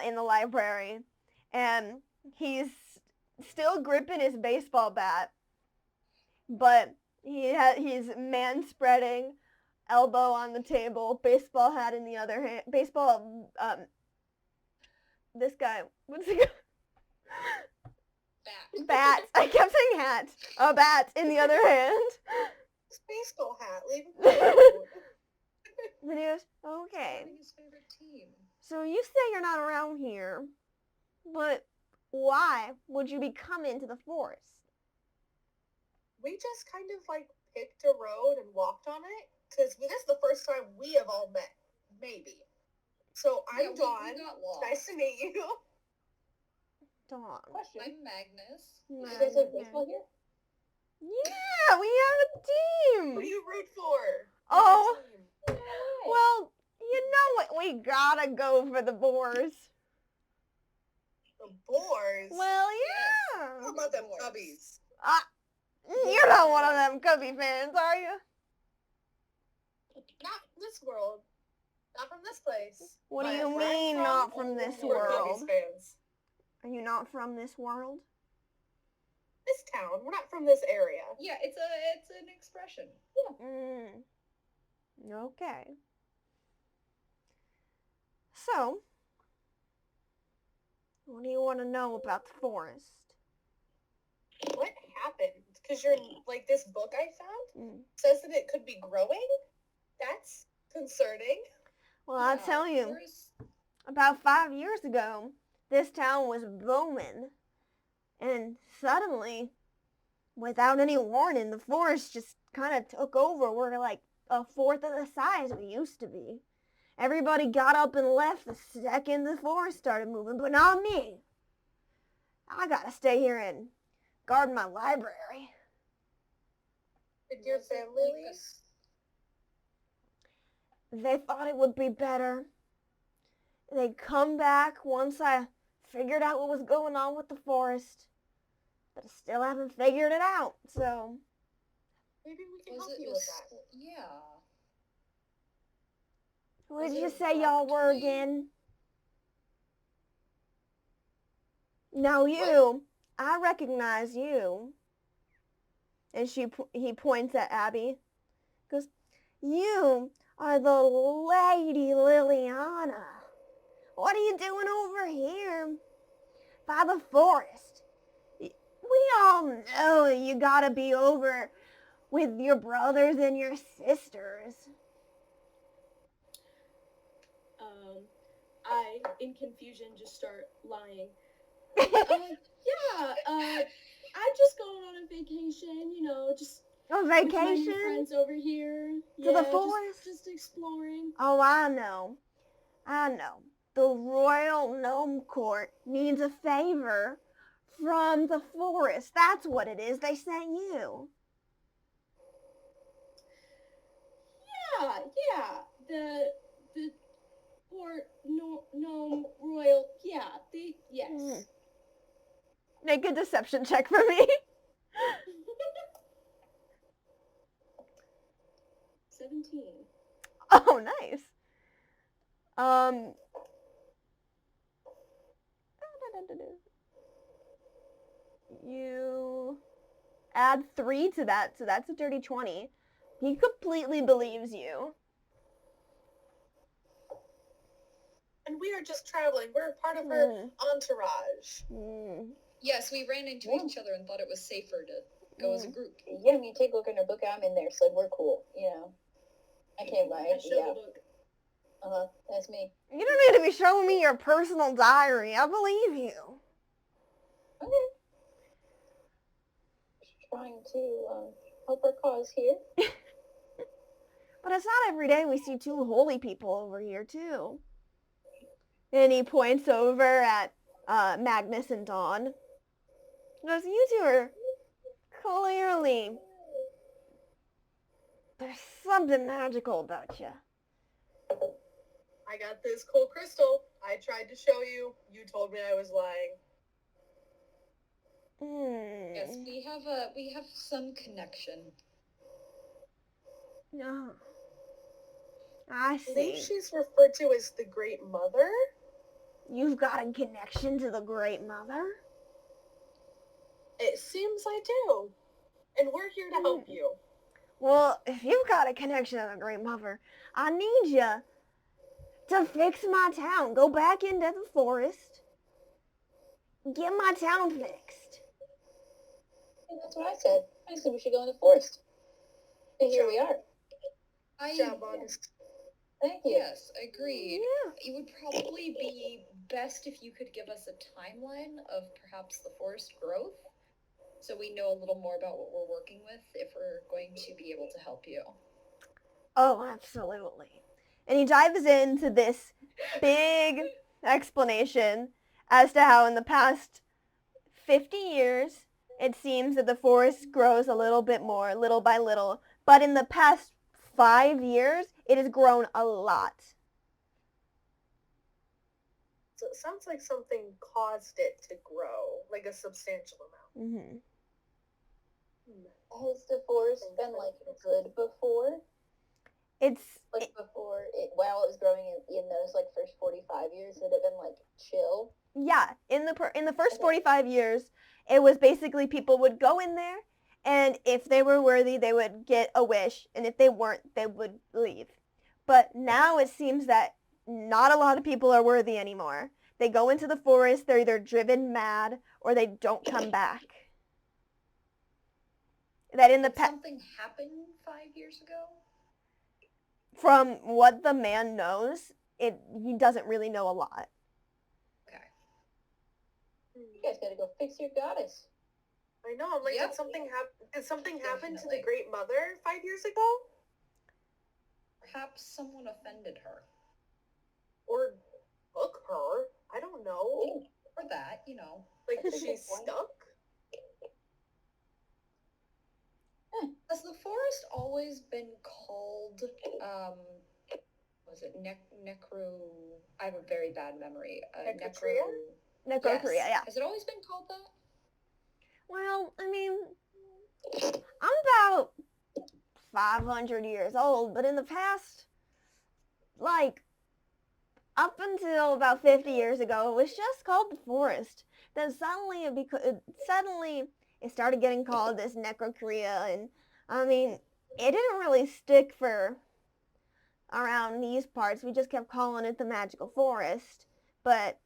in the library, and he's still gripping his baseball bat, but he's man-spreading, elbow on the table, baseball hat in the other hand, this guy, what's he Bat. Bats. I kept saying hat. A bat in the other hand. Baseball hat. Leave it alone. Then he goes, "Okay, Starting his favorite team. so you say you're not around here, but why would you be coming to the forest?" We just kind of like picked a road and walked on it because this is the first time we have all met. Maybe. So I'm we Dawn. got lost. Nice to meet you. Dawn. Question. I'm Magnus. You guys have baseball here? Yeah, we have a Who team. do you root for? Oh, No way. well, you know what? We gotta go for the boars. The Boars. Well, How yeah. about them Boars. Cubbies? You're not one of them Cubby fans, are you? Not this world. Not from this place. What do But you where I'm mean, not from this we're world? Cubbies fans. Are you not from this world? This town. We're not from this area. Yeah, it's an expression. Okay. So, what do you want to know about the forest? What happened? Because you're like this book I found Mm. says that it could be growing. That's concerning. Well, I'll Yeah, tell you, Forest. about 5 years ago, this town was booming. And suddenly, without any warning, the forest just kind of took over. We're like a fourth of the size we used to be. Everybody got up and left the second the forest started moving, but not me. I gotta stay here and guard my library. Did your Was it family like leave? They thought it would be better. They'd come back once I figured out what was going on with the forest. But I still haven't figured it out, so... Maybe we can Was help it you a with that. yeah? What did Was you it say y'all were roughly- again? Now you, I recognize you. And he points at Abby. Goes, you are the Lady Liliana. What are you doing over here by the forest? We all know you gotta be over with your brothers and your sisters. I, in confusion, just start lying. I just going on a vacation, just A with my new vacation friends over here. to the forest? Just exploring. Oh, I know. The Royal Gnome Court needs a favor from the forest. That's what it is. They sent you. Yeah. The port gnome royal. Yeah. Yes. Make a deception check for me. 17. Oh, nice. You add 3 to that, so that's a dirty 20. He completely believes you. And we are just traveling. We're part of her entourage. Yes, we ran into each other and thought it was safer to go as a group. Yeah, I mean, take a look in her book. I'm in there, so we're cool. I can't lie. I show the book. That's me. You don't need to be showing me your personal diary. I believe you. Okay. Just trying to help our cause here. But it's not every day we see 2 holy people over here, too. And he points over at Magnus and Dawn. He goes, you 2 are clearly... There's something magical about you. I got this cool crystal. I tried to show you. You told me I was lying. Yes, we have some connection. No. I I believe see. she's referred to as the Great Mother. You've got a connection to the Great Mother? It seems I do. And we're here to help you. Well, if you've got a connection to the Great Mother, I need you to fix my town. Go back into the forest. Get my town fixed. And that's what I said. I said we should go in the forest. And here we are. Job on. Thank you. Yes, agreed. Yeah. It would probably be best if you could give us a timeline of perhaps the forest growth, so we know a little more about what we're working with if we're going to be able to help you. Oh, absolutely. And he dives into this big explanation as to how in the past 50 years, it seems that the forest grows a little bit more, little by little. But in the past 5 years, it has grown a lot. So it sounds like something caused it to grow, like a substantial amount. Mm-hmm. Has the forest been good before? It's Before it, while it was growing in those first 45 years, had it been chill? yeah. In the first 45 years, it was basically people would go in there, and if they were worthy, they would get a wish, and if they weren't, they would leave. But now it seems that not a lot of people are worthy anymore. They go into the forest, they're either driven mad, or they don't come back. That in the Did something happen 5 years ago? from what the man knows, he doesn't really know a lot. Okay. You guys gotta go fix your goddess. I know. I'm like, Yep. did something happen to the Definitely. Great Mother 5 years ago? Perhaps someone offended her. Or book her? I don't know. Or that, you know. Like, That's a good she's point. stuck? Has the forest always been called, was it necro... I have a very bad memory. Necrotria? Necrocoria, Yes. yeah. Has it always been called that? Well, I mean, I'm about 500 years old, but in the past, like, up until about 50 years ago, it was just called the forest. Then suddenly it started getting called this Necrocoria, and I mean, it didn't really stick for around these parts. We just kept calling it the magical forest. But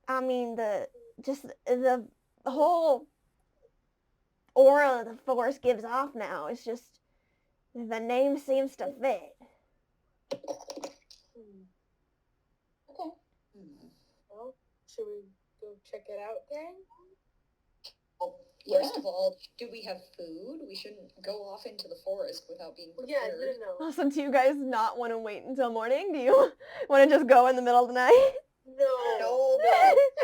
I mean, the whole aura the forest gives off now, it's just the name seems to fit. Okay. Well, should we go check it out, gang? Yeah. First of all, do we have food? We shouldn't go off into the forest without being Well, yeah, prepared. no. Also, do you guys not want to wait until morning? Do you want to just go in the middle of the night? No.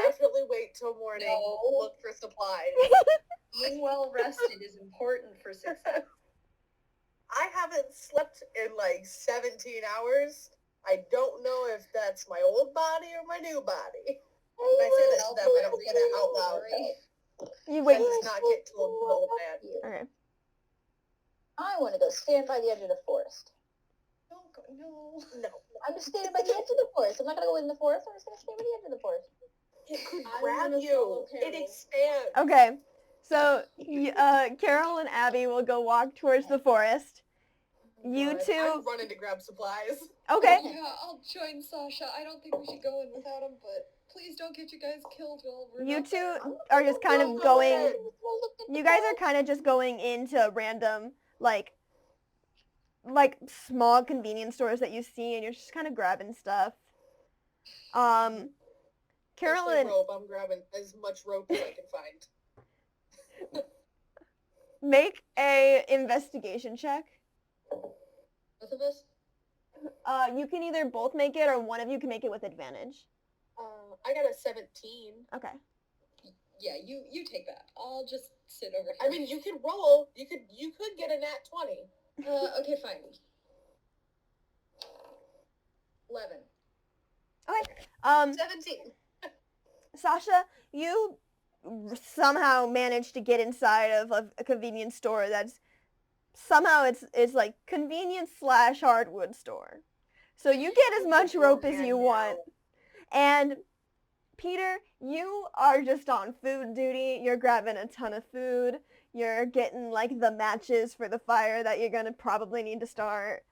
Definitely wait till morning. No. Look for supplies. Being well rested is important for success. I haven't slept in like 17 hours. I don't know if that's my old body or my new body. And I say that to them, I don't say that out loud. You That wait. does not get told to the old man. Okay. I want to go stand by the edge of the forest. Don't go, no. No. I'm just standing by the edge of the forest. I'm not gonna go in the forest. I'm just gonna stand by the edge of the forest. It could I grab wanna you. follow It Carol. expands. Okay. So, Carol and Abby will go walk towards the forest. You God, two. I'm running to grab supplies. Okay. Yeah, I'll join Sasha. I don't think we should go in without him, but please don't get you guys killed while we're You not two there. are just kind Go of going. ahead. You guys are kind of just going into random, like small convenience stores that you see, and you're just kind of grabbing stuff. Carol Especially and rope. I'm grabbing as much rope as I can find. make a investigation check. Both of us? You can either both make it, or one of you can make it with advantage. I got a 17. Okay. Yeah, you take that. I'll just sit over here. I mean, you could roll. You could get a nat 20. Okay, fine. 11. Okay. 17. Sasha, you somehow managed to get inside of a convenience store that's somehow it's like convenience / hardwood store. So you get as much rope as you want. And Peter, you are just on food duty. You're grabbing a ton of food. You're getting like the matches for the fire that you're gonna probably need to start.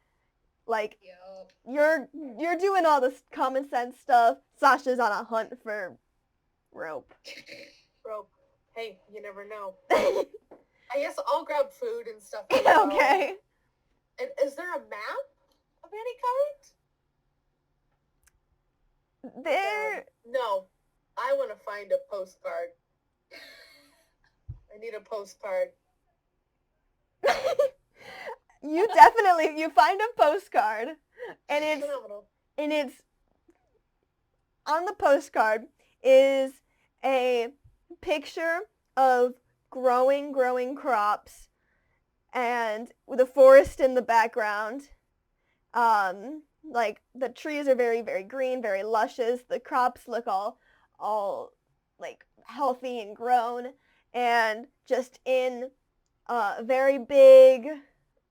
Like Yep. you're doing all this common sense stuff. Sasha's on a hunt for rope. Rope. Hey, you never know. I guess I'll grab food and stuff. As well. Okay. And is there a map of any kind? There. No. I want to find a postcard. I need a postcard. You find a postcard, and Phenomenal. it's on the postcard is a picture of growing crops and with a forest in the background. Like the trees are very, very green, very luscious. The crops look all like healthy and grown, and just in very big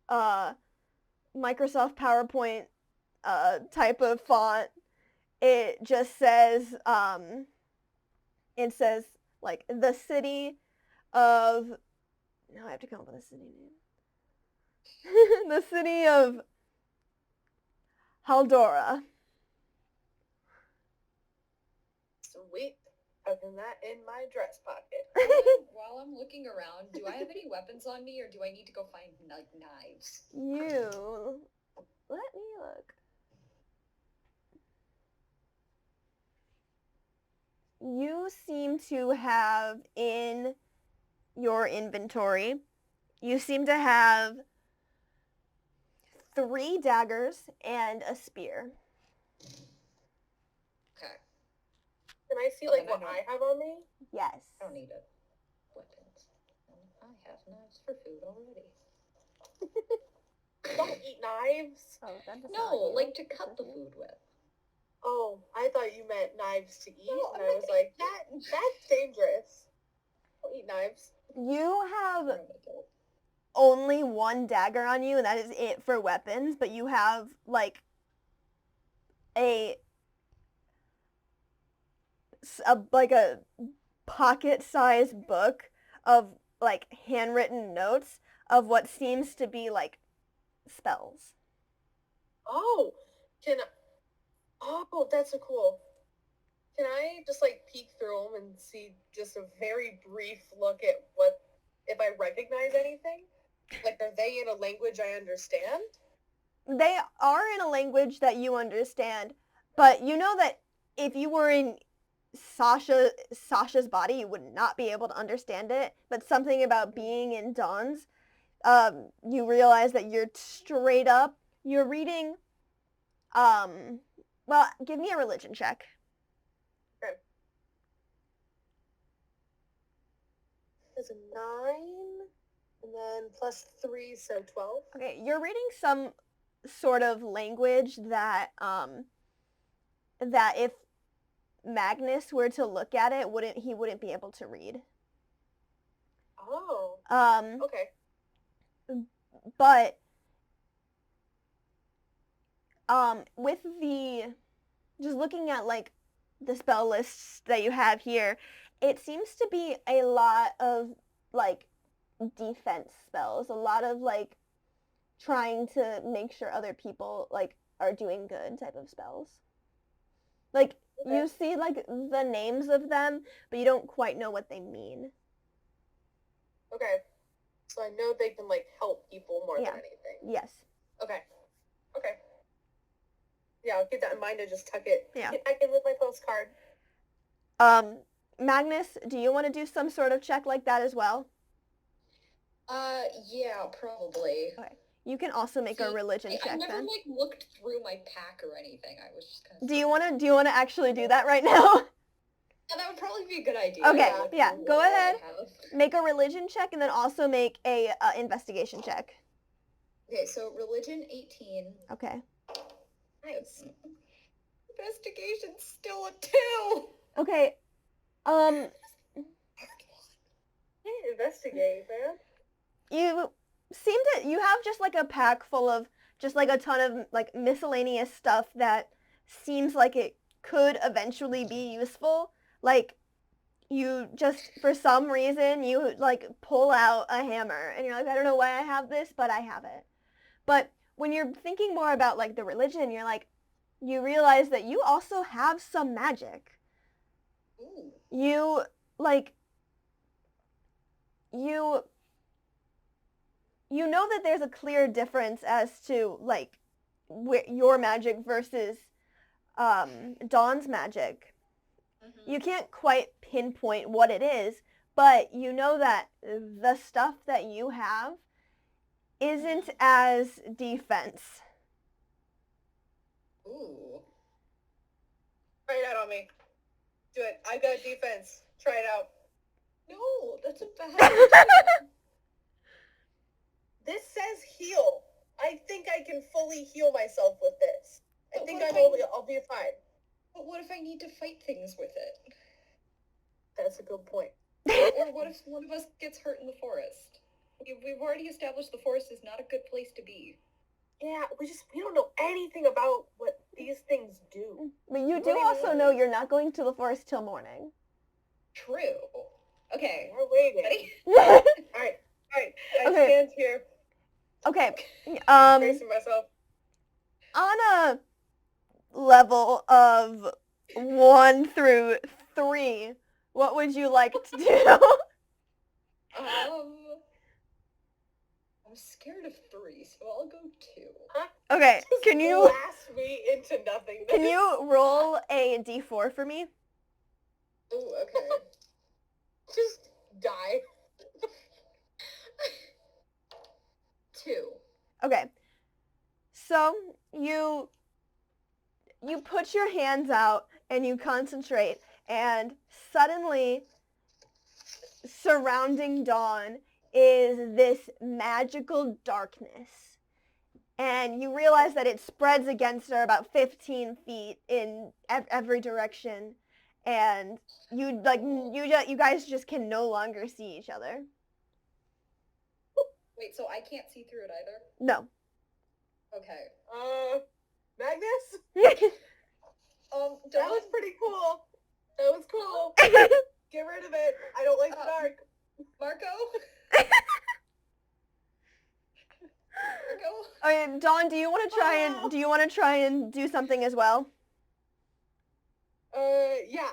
Microsoft PowerPoint type of font, it just says like the city of, now I have to come up with a city name. The city of Haldora. Sweet. Having that in my dress pocket. While I'm looking around, do I have any weapons on me, or do I need to go find like knives? You let me look. You seem to have in your inventory, you seem to have 3 daggers and a spear. Okay. Can I see Well, like then I what don't- I have on me? Yes. I don't need weapons. I have knives for food already. Don't eat knives. Oh, that does No, not you. like to cut the food with. Oh, I thought you meant knives to eat, No, and I'm I not was like, that's dangerous. Don't eat knives. You have I'm an adult. only 1 dagger on you, and that is it for weapons, but you have, like, a pocket-sized book of, like, handwritten notes of what seems to be, like, spells. Oh, oh, that's so cool. Can I just like peek through them and see just a very brief look at if I recognize anything? Like, are they in a language I understand? They are in a language that you understand, but you know that if you were in Sasha's body, you would not be able to understand it. But something about being in Dawn's, you realize that you're reading, well, give me a religion check. Okay. There's a 9, and then +3, so 12. Okay, you're reading some sort of language that, that if Magnus were to look at it, he wouldn't be able to read. Oh, okay. But with just looking at like the spell lists that you have here, it seems to be a lot of like defense spells, a lot of like trying to make sure other people like are doing good type of spells. Like Okay. you see like the names of them, but you don't quite know what they mean. Okay. So I know they can like help people more Yeah. than anything. Yes. Okay. Okay. Yeah, I'll keep that in mind and just tuck it. Yeah. Get back in with my postcard. Magnus, do you want to do some sort of check like that as well? Yeah, probably. Okay. You can also make a religion I check never then. like looked through my pack or anything. I was just kind of. Do you want to actually do that right now? Yeah, that would probably be a good idea. Okay, Look yeah, through go what I ahead. have. Make a religion check and then also make a investigation check. Okay, so religion 18. Okay. Nice. Investigation's still a 2. Okay. Can't investigate, man. You have just like a pack full of just like a ton of like miscellaneous stuff that seems like it could eventually be useful. Like you just for some reason you like pull out a hammer and you're like, I don't know why I have this, but I have it. But when you're thinking more about like the religion, you're like, you realize that you also have some magic. Ooh. You like you know that there's a clear difference as to like your magic versus Dawn's magic. Mm-hmm. You can't quite pinpoint what it is, but you know that the stuff that you have isn't as defense. Ooh. Try it out on me. Do it. I got defense. Try it out. No, that's a bad idea. This says heal. I think I can fully heal myself with this. I But think what if I'll be fine. But what if I need to fight things with it? That's a good point. Or what if one of us gets hurt in the forest? We've already established the forest is not a good place to be. Yeah, we don't know anything about what these things do. But you What do do you also mean? know you're not going to the forest till morning. True. Okay. We're waiting. Ready? Alright. I Okay. stand here, Okay. bracing myself. On a level of 1 through 3, what would you like to do? I'm scared of 3, so I'll go 2. Okay, Just can you blast me into nothingness. can you roll a d4 for me? Ooh, okay. Just die. 2. Okay. So you put your hands out and you concentrate, and suddenly surrounding Dawn is this magical darkness. And you realize that it spreads against her about 15 feet in every direction, and you guys just can no longer see each other. Wait, so I can't see through it either? No. Okay. Magnus? Dawn, That was pretty cool. That was cool. Get rid of it. I don't like the dark. Marco? Marco? Okay, Dawn, do you want to try and do something as well? Yeah.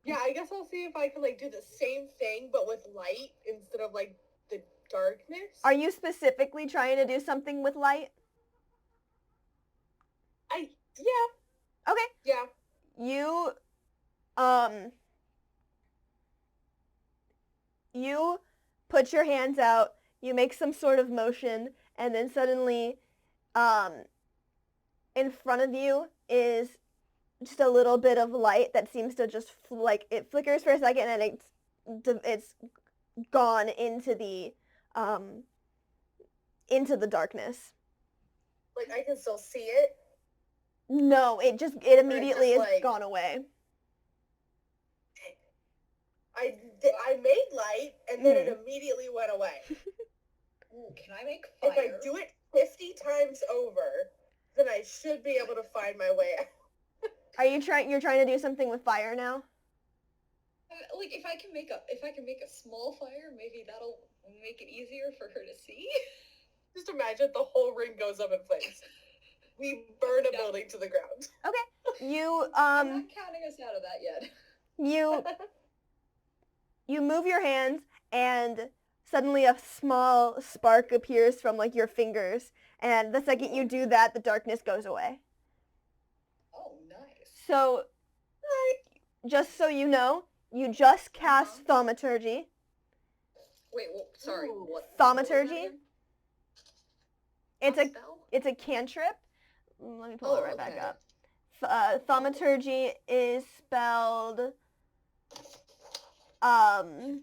Yeah, I guess I'll see if I can, like, do the same thing, but with light instead of, like, the darkness. Are you specifically trying to do something with light? Yeah. Okay. Yeah. You put your hands out, you make some sort of motion, and then suddenly, in front of you is just a little bit of light that seems to just, it flickers for a second, and it's gone into the darkness. Like, I can still see it? No, it immediately is gone away. I made light, and then it immediately went away. Ooh, can I make fire? If I do it 50 times over, then I should be able to find my way out. You're trying to do something with fire now? Like, if I can make a small fire, maybe that'll make it easier for her to see. Just imagine the whole ring goes up in flames. We burn a building to the ground. Okay. I'm not counting us out of that yet. You move your hands, and suddenly a small spark appears from, like, your fingers, and the second you do that, the darkness goes away. Oh, nice. So, just so you know, you just cast thaumaturgy. Wait, well, sorry. Ooh. What? Thaumaturgy? What It's a cantrip. Let me pull it right back okay. up. Thaumaturgy is spelled Thaumaturgy.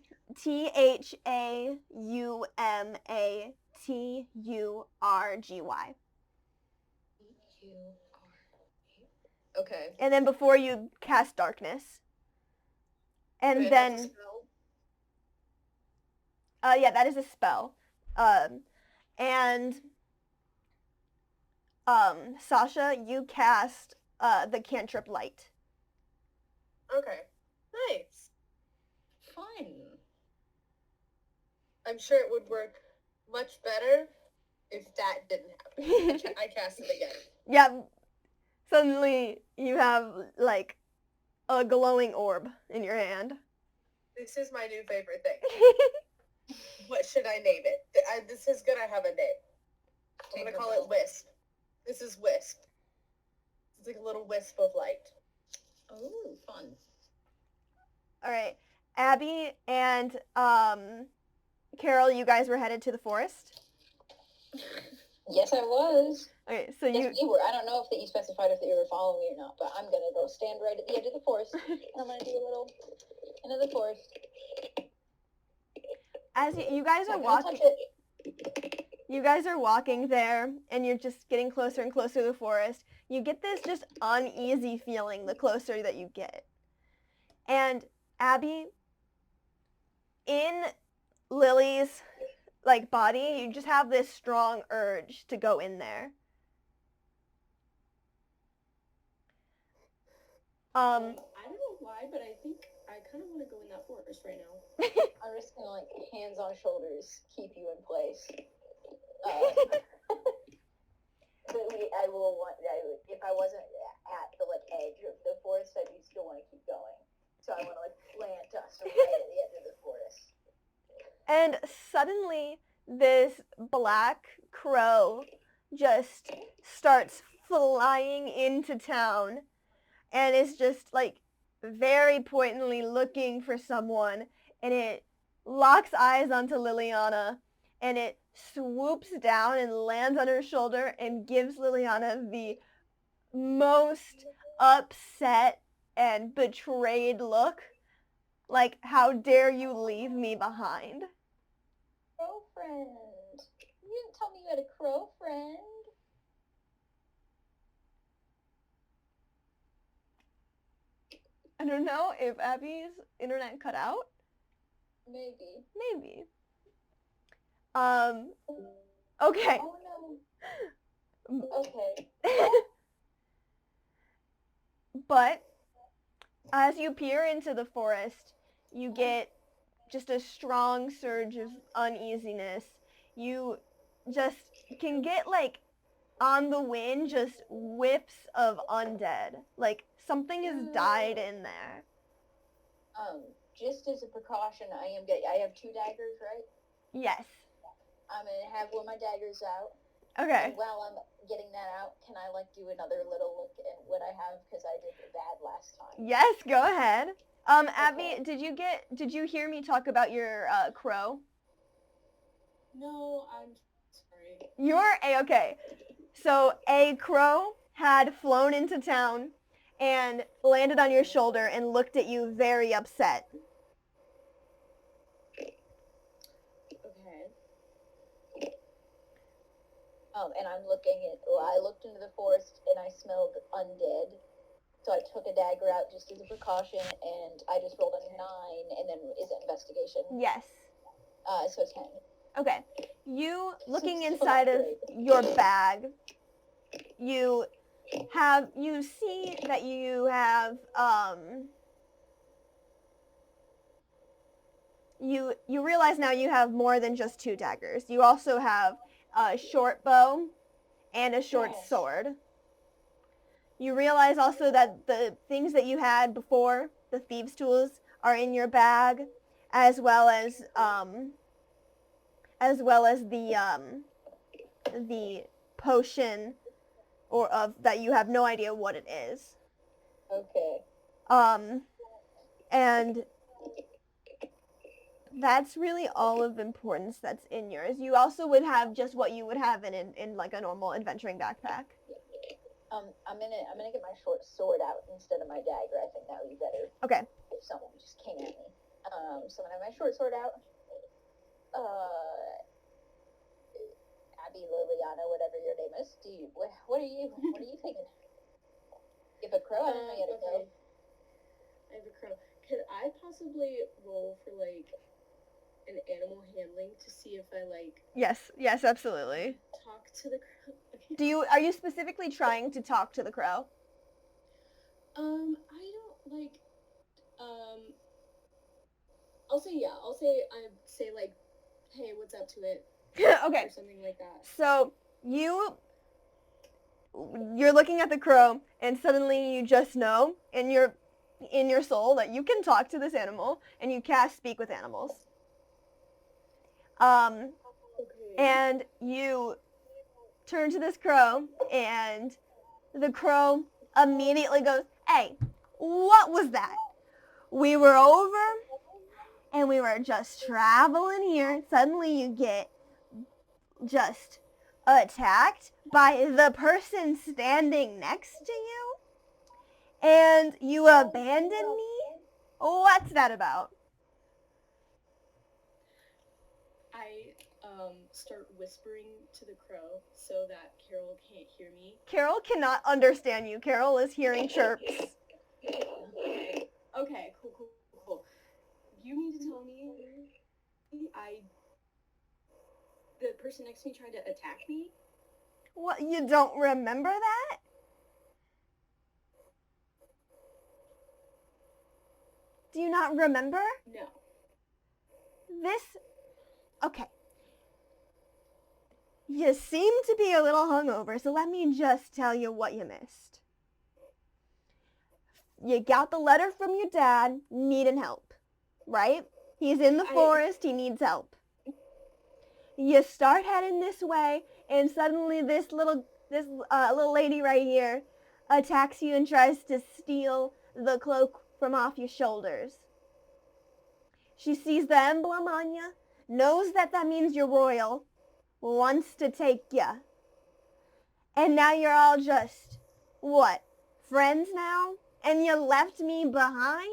Okay. And then before you cast darkness. And Okay, then that's a spell? Yeah, that is a spell. Sasha, you cast the cantrip light. Okay. Nice. Fun. I'm sure it would work much better if that didn't happen. I cast it again. Yeah. Suddenly you have, like, a glowing orb in your hand. This is my new favorite thing. What should I name it? This is gonna have a name. I'm gonna call it Wisp. This is Wisp. It's like a little wisp of light. Oh, fun. All right. Abby and Carol, you guys were headed to the forest? Yes, I was. Okay, so Yes, we were. I don't know if you specified if you were following me or not, but I'm gonna go stand right at the edge of the forest, and I'm gonna do a little into the forest. As you guys are walking, you guys are walking there, and you're just getting closer and closer to the forest. You get this just uneasy feeling the closer that you get. And Abby, in Lily's, like, body, you just have this strong urge to go in there. I don't know why, but I think I kind of want to go in that forest right now. I'm just gonna, like, hands on shoulders, keep you in place. If I wasn't at the, like, edge of the forest, I'd still want to keep going. So I want to, like, plant us right at the edge of the forest. And suddenly this black crow just starts flying into town and is just like very pointedly looking for someone, and it locks eyes onto Liliana, and it swoops down and lands on her shoulder and gives Liliana the most upset and betrayed look, like, how dare you leave me behind? Crow friend. You didn't tell me you had a crow friend. I don't know if Abby's internet cut out. Maybe. Maybe. Okay. Oh no. Okay. But as you peer into the forest, you get just a strong surge of uneasiness. You just can get, like, on the wind, just whiffs of undead. Like, something has died in there. Just as a precaution, I have 2 daggers, right? Yes. I'm gonna have one of my daggers out. Okay. And while I'm getting that out, can I like do another little look at what I have, because I did bad last time? Yes, go ahead. Abby, Okay. did you hear me talk about your crow? No, I'm sorry. You're A-okay. So a crow had flown into town and landed on your shoulder and looked at you very upset. Okay. And I looked into the forest and I smelled undead. So I took a dagger out just as a precaution, and I just rolled a 9, and then is it investigation? Yes. So 10. Okay. You, looking Still inside not of great. your bag, you see that you have, you realize now you have more than just 2 daggers. You also have a short bow and a short Yes. sword. You realize also that the things that you had before, the thieves' tools, are in your bag, as well as the potion that you have no idea what it is. Okay. And that's really all of importance that's in yours. You also would have just what you would have in like a normal adventuring backpack. I'm gonna get my short sword out instead of my dagger. I think that would be better. Okay. If someone just came at me. So I'm gonna have my short sword out. Abby, Liliana, whatever your name is. What are you thinking? You have a crow? I didn't know you had a crow. Okay. I have a crow. Could I possibly roll for like an animal handling to see if I like Yes, absolutely. talk to the crow? Do Okay. are you specifically trying to talk to the crow? I don't like I'll say like, hey, what's up to it? Okay. Or something like that. So you're looking at the crow, and suddenly you just know in your soul that you can talk to this animal, and you cast Speak with Animals. Okay. And you turn to this crow, and the crow immediately goes, "Hey, what was that? We were over, and we were just traveling here. Suddenly you get just attacked by the person standing next to you, and you abandon me? What's that about?" I start whispering to the crow so that Carol can't hear me. Carol cannot understand you. Carol is hearing chirps. Okay, cool. You mean to tell me the person next to me tried to attack me? What, you don't remember that? Do you not remember? No. Okay. You seem to be a little hungover, so let me just tell you what you missed. You got the letter from your dad needing help, right? He's in the forest, he needs help. You start heading this way, and suddenly this little lady right here attacks you and tries to steal the cloak from off your shoulders. She sees the emblem on you, knows that means you're royal, wants to take you. And now you're all just, what, friends now? And you left me behind?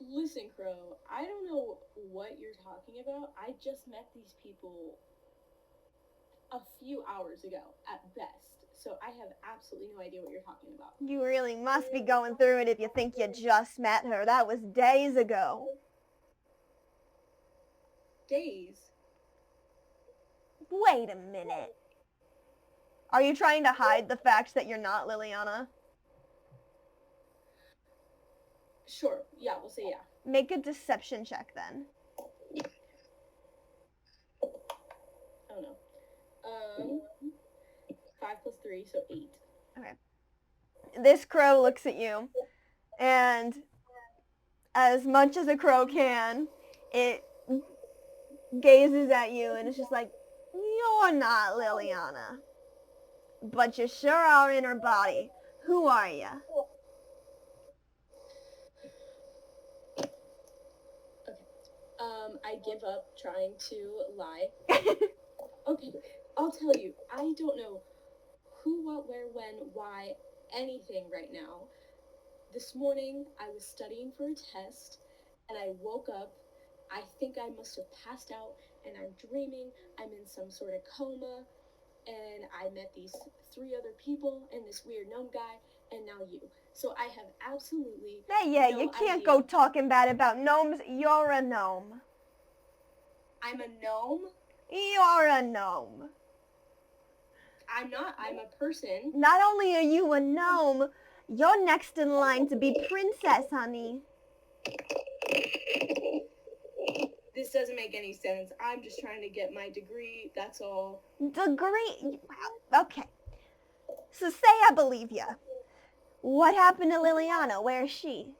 Listen, Crow, I don't know what you're talking about. I just met these people a few hours ago, at best. So I have absolutely no idea what you're talking about. You really must be going through it if you think you just met her. That was days ago. Days? Wait a minute. Are you trying to hide the fact that you're not Liliana? Sure, yeah, we'll say yeah. Make a deception check then. Oh no. 5 plus 3, so 8. Okay. This crow looks at you, and as much as a crow can, it gazes at you and it's just like, you're not Liliana, but you sure are in her body. Who are you? I give up trying to lie. Okay, I'll tell you, I don't know who, what, where, when, why, anything right now. This morning, I was studying for a test, and I woke up. I think I must have passed out, and I'm dreaming. I'm in some sort of coma, and I met these 3 other people, and this weird gnome guy, and now you. So I have absolutely Yeah, no you can't idea. go talking bad about gnomes. You're a gnome. I'm a gnome? You're a gnome. I'm not. I'm a person. Not only are you a gnome, you're next in line to be princess, honey. This doesn't make any sense. I'm just trying to get my degree, that's all. Degree? Wow, okay. So say I believe you. What happened to Liliana? Where is she?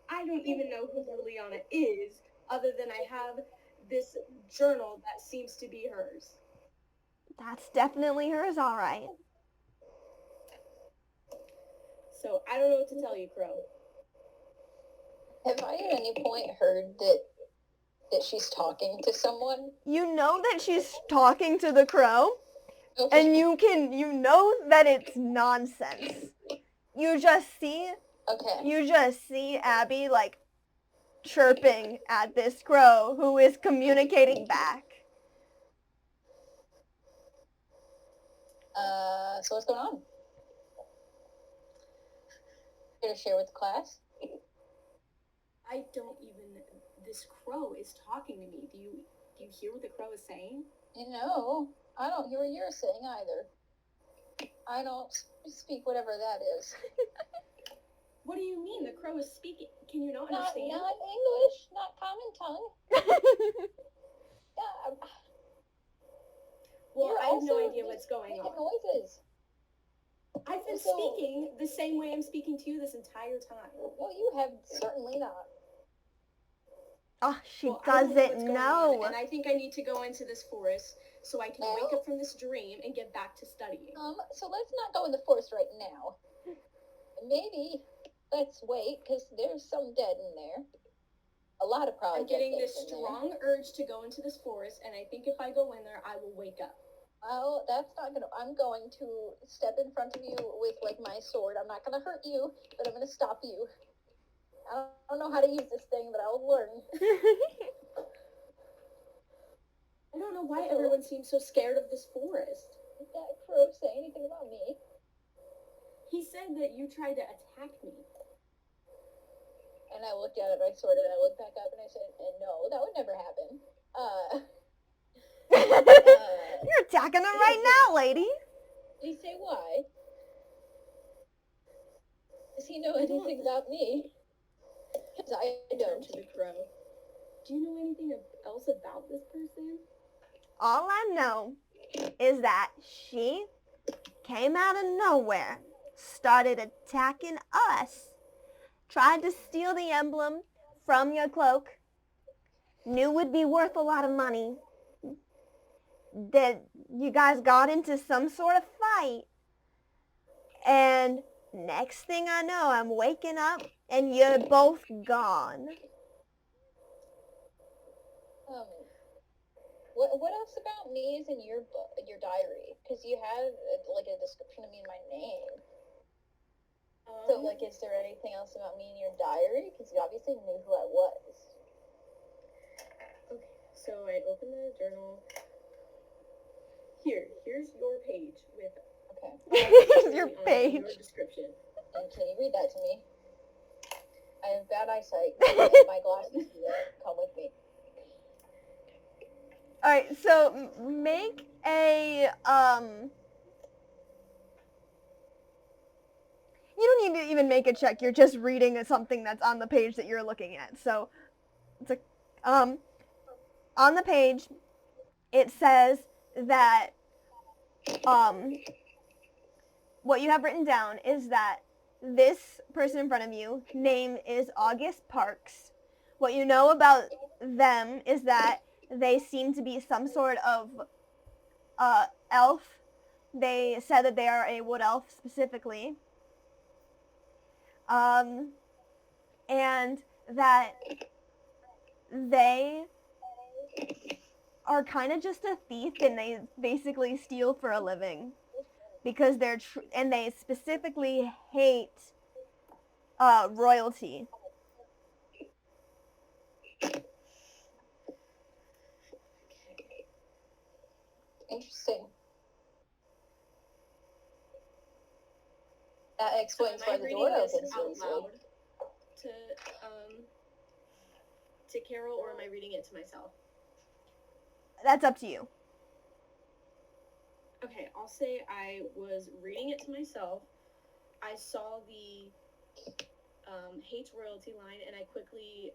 I don't even know who Liliana is, other than I have this journal that seems to be hers. That's definitely hers, all right. So I don't know what to tell you, Crow. Have I at any point heard that she's talking to someone? You know that she's talking to the crow, Okay. and you know that it's nonsense. You just see Abby, like, chirping at this crow who is communicating back. So what's going on? Here to share with the class? I don't even. This crow is talking to me. Do you hear what the crow is saying? You know, I don't hear what you're saying either. I don't speak whatever that is. What do you mean? The crow is speaking. Can you not understand? Not English, not common tongue. Yeah, Well, you're I have no also idea what's going making on. noises. I've been So- speaking the same way I'm speaking to you this entire time. No, you have certainly not. Oh, she Well, I don't know doesn't what's going know. on, and I think I need to go into this forest so I can wake up from this dream and get back to studying. So let's not go in the forest right now. Maybe let's wait, because there's some dead in there. A lot of probably I'm getting dead this things in there. strong urge to go into this forest, and I think if I go in there, I will wake up. Well, that's not gonna. I'm going to step in front of you with like my sword. I'm not gonna hurt you, but I'm gonna stop you. I don't know how to use this thing, but I'll learn. I don't know why everyone seems so scared of this forest. Did that crow say anything about me? He said that you tried to attack me. And I looked at it, I sword, and I looked back up, and I said, no, that would never happen. You're attacking her right now, lady. Did he say why? Does he know anything about me? Because I Turn don't. to the crow. Do you know anything else about this person? All I know is that she came out of nowhere, started attacking us, tried to steal the emblem, from your cloak, knew would be worth a lot of money, that you guys got into some sort of fight, and next thing I know, I'm waking up and you're both gone. What else about me is in your diary? Because you have like a description of me and my name. So like, is there anything else about me in your diary? Because you obviously knew who I was. Okay, so I open the journal. Here's your page with Your your page. description. And can you read that to me? I have bad eyesight. My glasses come with me. All right, so make a You don't need to even make a check. You're just reading something that's on the page that you're looking at. So it's a on the page it says that what you have written down is that this person in front of you, name is August Parks. What you know about them is that they seem to be some sort of elf. They said that they are a wood elf specifically. And that they are kind of just a thief and they basically steal for a living because and they specifically hate royalty. Interesting. That explains why the door opens so easily. To Carol, or am I reading it to myself? That's up to you. Okay, I'll say I was reading it to myself. I saw the hates royalty line, and I quickly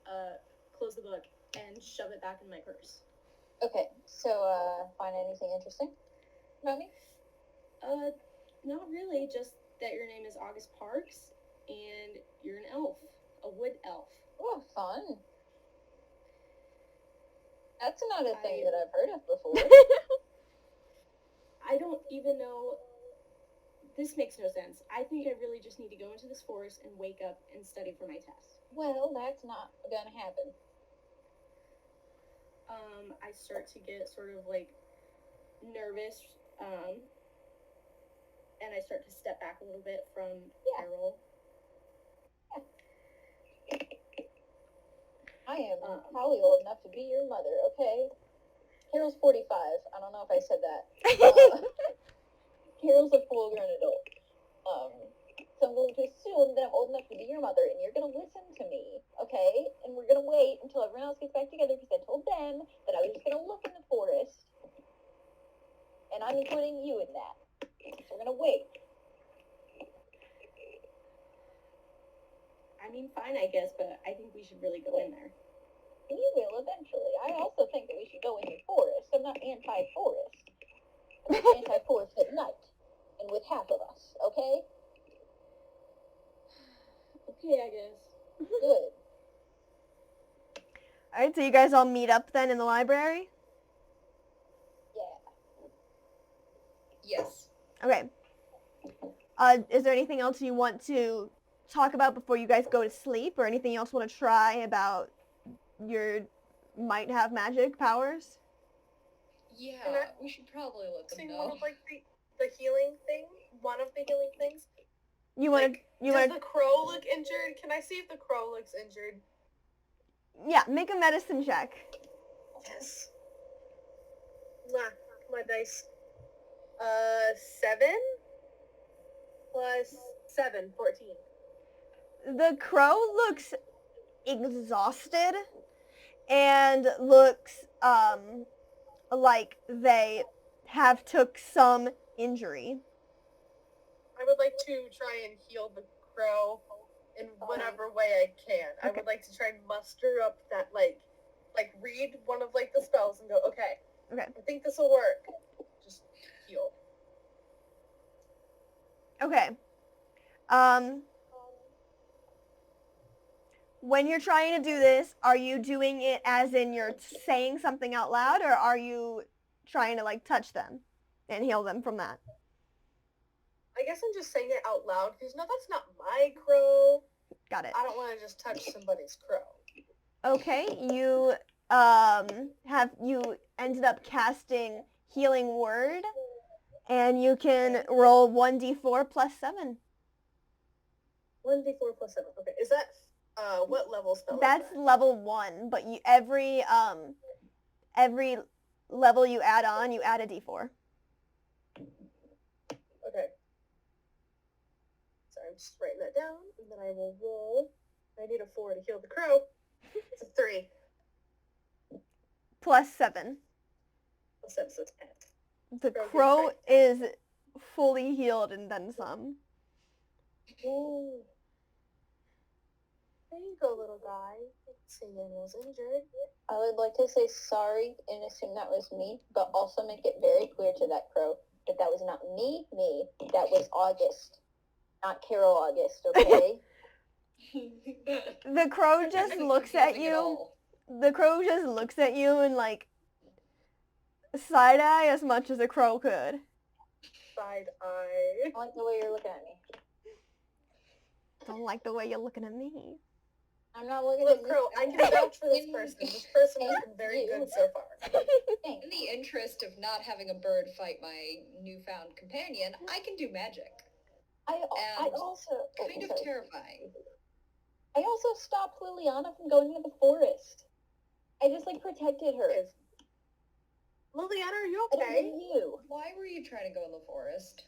closed the book and shove it back in my purse. Okay, so find anything interesting about me? Not really, just that your name is August Parks, and you're an elf, a wood elf. Oh, fun. That's not a thing that I've heard of before. I don't even know. This makes no sense. I think I really just need to go into this forest and wake up and study for my test. Well, that's not gonna happen. I start to get sort of like nervous, and I start to step back a little bit from Carol. I am probably old enough to be your mother, okay? Carol's 45. I don't know if I said that. Carol's a full-grown adult. So I'm going to assume that I'm old enough to be your mother, and you're going to listen to me, okay? And we're going to wait until everyone else gets back together, because I told them that I was just going to look in the forest, and I'm including you in that. So we're going to wait. I mean, fine, I guess, but I think we should really go in there. We will eventually. I also think that we should go in the forest. I'm not anti-forest. I'm just anti-forest at night, and with half of us, okay? Okay, I guess. Good. Alright, so you guys all meet up then in the library? Yeah. Yes. Okay. Is there anything else you want to talk about before you guys go to sleep, or anything else you want to try about your might have magic powers? Yeah, we should probably let them know. One of like the healing thing. One of the healing things. You want to? Does the crow look injured? Can I see if the crow looks injured? Yeah, make a medicine check. Yes. My dice. 7 plus 7, 14. The crow looks exhausted and looks like they have took some injury. I would like to try and heal the crow in whatever way I can. Okay. I would like to try and muster up that like read one of like the spells and go, okay. I think this will work. Just heal. Okay. when you're trying to do this, are you doing it as in you're saying something out loud, or are you trying to like touch them and heal them from that? I guess I'm just saying it out loud because no, that's not my crow. Got it. I don't want to just touch somebody's crow. Okay, you ended up casting Healing Word, and you can roll 1d4 plus 7. 1d4 plus 7. Okay, is that what level spell? That's is that? level 1, but every level you add on, you add a d4. Okay. So I'm just writing that down, and then I will roll. I need a 4 to heal the crow. It's a 3. Plus 7. Plus 7, so it's 10. The Crow crow gets is fully healed and then some. Oh. There you go, little guy. Say animal's injured. I would like to say sorry and assume that was me, but also make it very clear to that crow that that was not me, that was August, not Carol August, okay? The crow just looks at you. The crow just looks at you and like side eye as much as a crow could. Side eye. I like the way you're looking at me. Don't like the way you're looking at me. I'm not looking Look, at Crow, I can vouch for this person. This person has been very good so far. Thanks. In the interest of not having a bird fight my newfound companion, I can do magic. I also Kind of terrifying. I also stopped Liliana from going into the forest. I just like protected her. Liliana, are you I don't okay? know you. Why were you trying to go in the forest?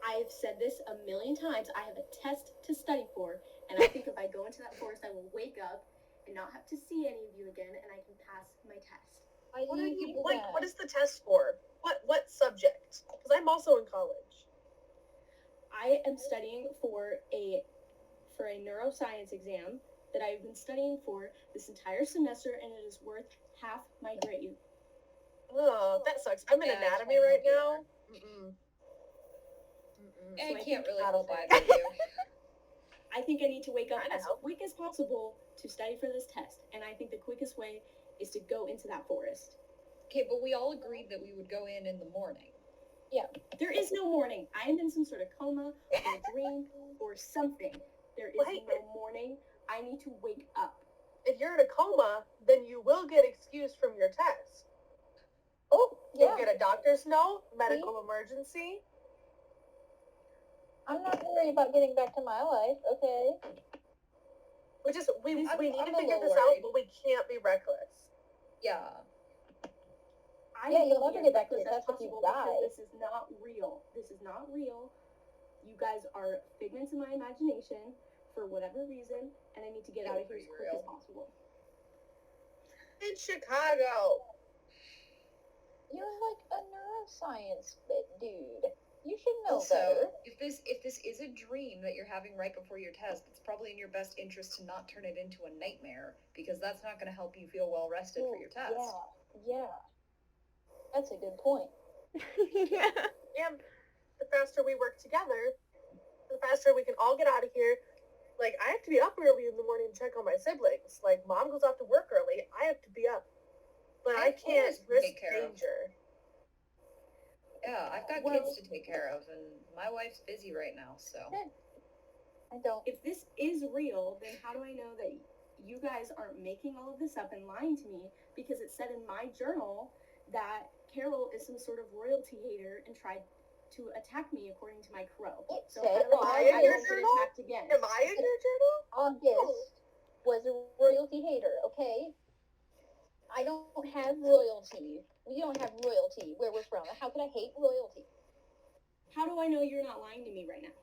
I've said this a million times. I have a test to study for, and I think if I go into that forest, I will wake up and not have to see any of you again, and I can pass my test. Why What do are you you do like? that? What is the test for? What subject? Because I'm also in college. I am studying for a neuroscience exam that I've been studying for this entire semester, and it is worth half my grade. Oh, that sucks. I'm in Yeah, anatomy I can't right help now. Mm-mm. Mm-mm. I So I can't think really that'll help do. either of you. I think I need to wake up Kinda as help. quick as possible to study for this test, and I think the quickest way is to go into that forest. Okay, but we all agreed that we would go in the morning. There is no morning. I am in some sort of coma or dream or something. There is Wait. no morning. I need to wake up. If you're in a coma, then you will get excused from your test. Oh, yeah. You'll get a doctor's note, medical emergency. I'm not worried about getting back to my life, okay? We need I'm to a figure little this out, worried. but we can't be reckless. Yeah. Yeah, you'll will never be get back to as your test if you possible die. because this is not real. This is not real. You guys are figments of my imagination for whatever reason, and I need to get out of here as quick as possible. In Chicago. You're like a neuroscience dude. You should know Also, better. if this is a dream that you're having right before your test, it's probably in your best interest to not turn it into a nightmare, because that's not going to help you feel well rested for your test. Yeah. That's a good point. And the faster we work together, the faster we can all get out of here. Like, I have to be up early in the morning to check on my siblings. Like, mom goes off to work early. I have to be up. But I can't risk danger. Yeah, I've got kids to take care of, and my wife's busy right now, so. I don't. If this is real, then how do I know that you guys aren't making all of this up and lying to me? Because it said in my journal that Carol is some sort of royalty hater and tried to attack me according to my crow. So how do I know I won't get attacked again? Am I in your journal? August was a royalty hater, okay? I don't have royalty. We don't have royalty where we're from. How could I hate royalty? How do I know you're not lying to me right now?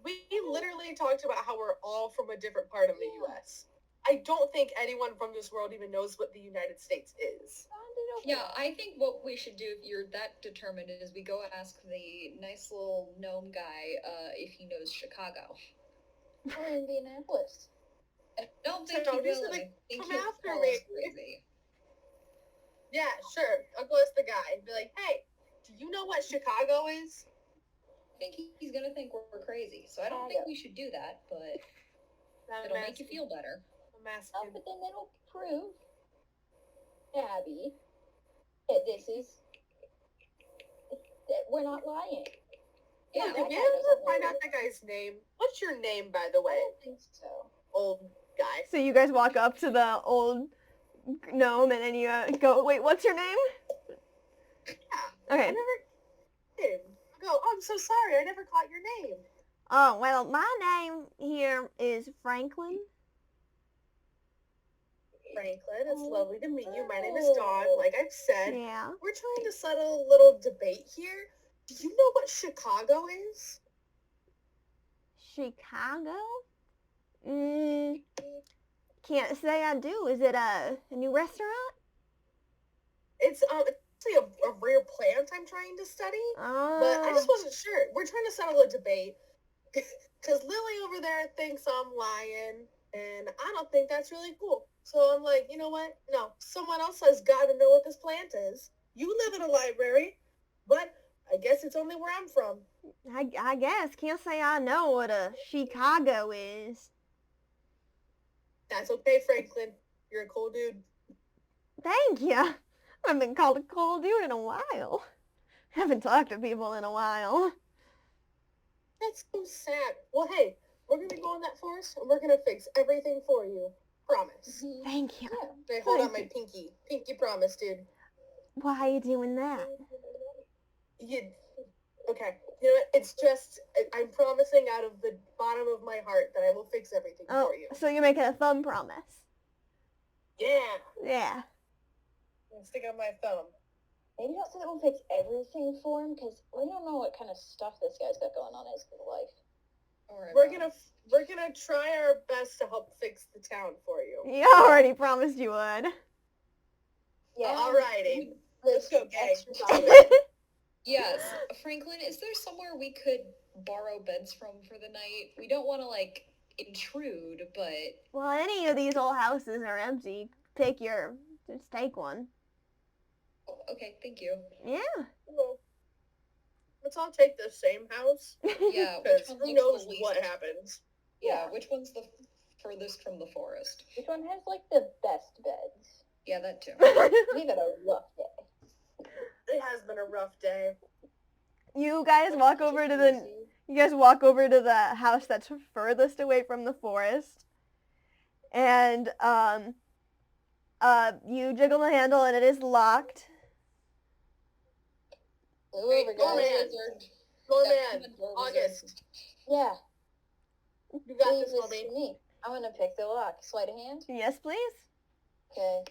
We literally talked about how we're all from a different part of the U.S. I don't think anyone from this world even knows what the United States is. Yeah, I think what we should do if you're that determined is we go ask the nice little gnome guy if he knows Chicago. Or Indianapolis. I don't think So he these will. are the- I think come he'll after call me. us crazy. Yeah, sure. I'll go as the guy. Be like, hey, do you know what Chicago is? I think he's gonna think we're crazy, so I don't think we should do that, but... It'll make you feel better. I'm asking. But then it'll prove, Abby, that that we're not lying. Yeah. Did we ever find out that guy's name? What's your name, by the way? I don't think so. Old guy. So you guys walk up to the old gnome and then you go, wait, what's your name? Yeah. Okay. I never name. I go, oh, I'm so sorry. I never caught your name. Oh, well, my name here is Franklin. Franklin, it's lovely to meet you. My name is Dawn. Like I've said, Yeah. we're trying to settle a little debate here. Do you know what Chicago is? Chicago? Can't say I do. Is it a new restaurant? It's actually a rare plant I'm trying to study, but I just wasn't sure. We're trying to settle a debate because Lily over there thinks I'm lying, and I don't think that's really cool. So I'm like, you know what? No, someone else has got to know what this plant is. You live in a library, but I guess it's only where I'm from. I guess. Can't say I know what a Chicago is. That's okay, Franklin. You're a cool dude. Thank you. I haven't been called a cool dude in a while. Haven't talked to people in a while. That's so sad. Well, hey, we're going to go in that forest, and we're going to fix everything for you. Promise. Thank you. Okay, hold on my pinky. Pinky promise, dude. Why are you doing that? Okay. You know what? It's just, I'm promising out of the bottom of my heart that I will fix everything for you. So you're making a thumb promise? Yeah. Yeah. I'm stick out my thumb. Maybe don't say that we'll fix everything for him, because we don't know what kind of stuff this guy's got going on in his life. We're gonna try our best to help fix the town for you. You already promised you would. Yeah. Alrighty. Let's go, gang. Yes. Franklin, is there somewhere we could borrow beds from for the night? We don't want to, intrude, but... Well, any of these old houses are empty. Just take one. Okay, thank you. Yeah. Well, let's all take the same house. Yeah, Because who knows what happens. Yeah, which one's the furthest from the forest? Which one has, the best beds? Yeah, that too. We've had a rough day. It has been a rough day. You guys walk over to the house that's furthest away from the forest. And you jiggle the handle and it is locked. Doorman, August. Yeah. You got Leave this, this homie. to me. I'm gonna pick the lock. Sleight of hand? Yes, please. Okay.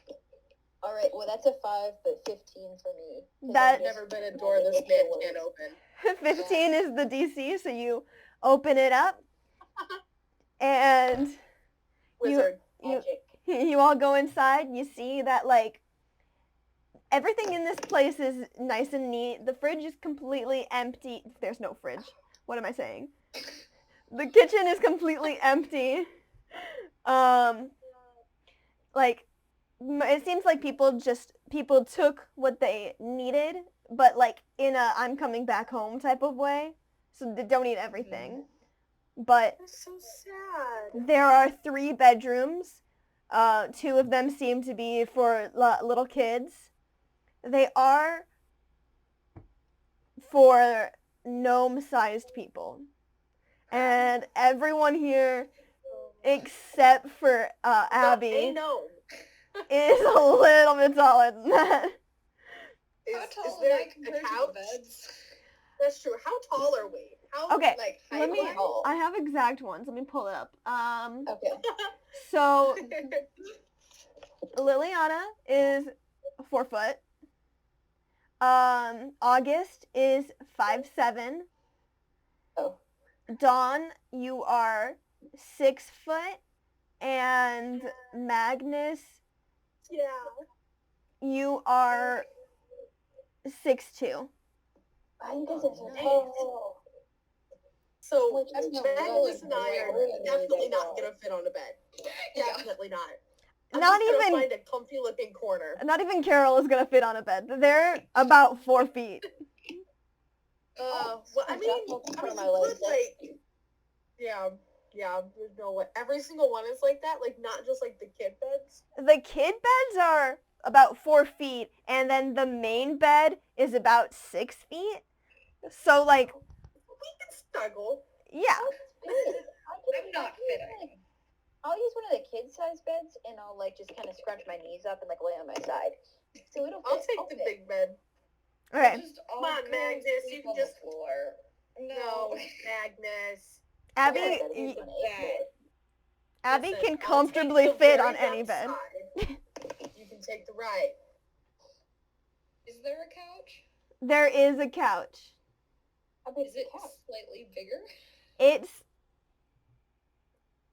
Alright, well that's a 5, but 15 for me. That- I've never been a door this man can't open. 15 is the DC, so you open it up. And Wizard. Magic. you all go inside. You see that, everything in this place is nice and neat. The fridge is completely empty. There's no fridge. What am I saying? The kitchen is completely empty. It seems like people took what they needed, but in a I'm coming back home type of way. So they don't eat everything. But That's so sad. there are 3 bedrooms. 2 of them seem to be for little kids. They are for gnome-sized people. And everyone here, except for Abby, No. is a little bit taller than that. How Is tall am there I compared a to couch? the beds? That's true. How tall are we? How, Okay, height wise? I have exact ones. Let me pull it up. Okay. So Liliana is 4 foot. August is 5'7". Oh. Dawn, you are 6 foot, and Magnus, Yeah. you are 6'2". You guys are so tall. So Which is Magnus and I are really definitely big not dog. gonna fit on a bed. Yeah. Definitely not. I'm Not just gonna even- find a comfy looking corner. Not even Carol is gonna fit on a bed. They're about 4 feet. Well, I mean, Just we my could legs. yeah, Yeah, there's no way. Every single one is like that, like not just like the kid beds. The kid beds are about 4 feet, and then the main bed is about 6 feet. So, like, We can snuggle. yeah. I'm not fitting. I'll use one of the kid-size beds, and I'll like just kind of scrunch my knees up and like lay on my side. So it'll fit. I'll take the big bed. Okay. Just Come on, go Magnus, sleep you can on just- the floor. No, Magnus. Abby, Yeah, y- it's on a floor. Abby Listen, can I'll take comfortably the fit very on any left bed. side. You can take the right. Is there a couch? There is a couch. How big Is it the couch? slightly bigger? It's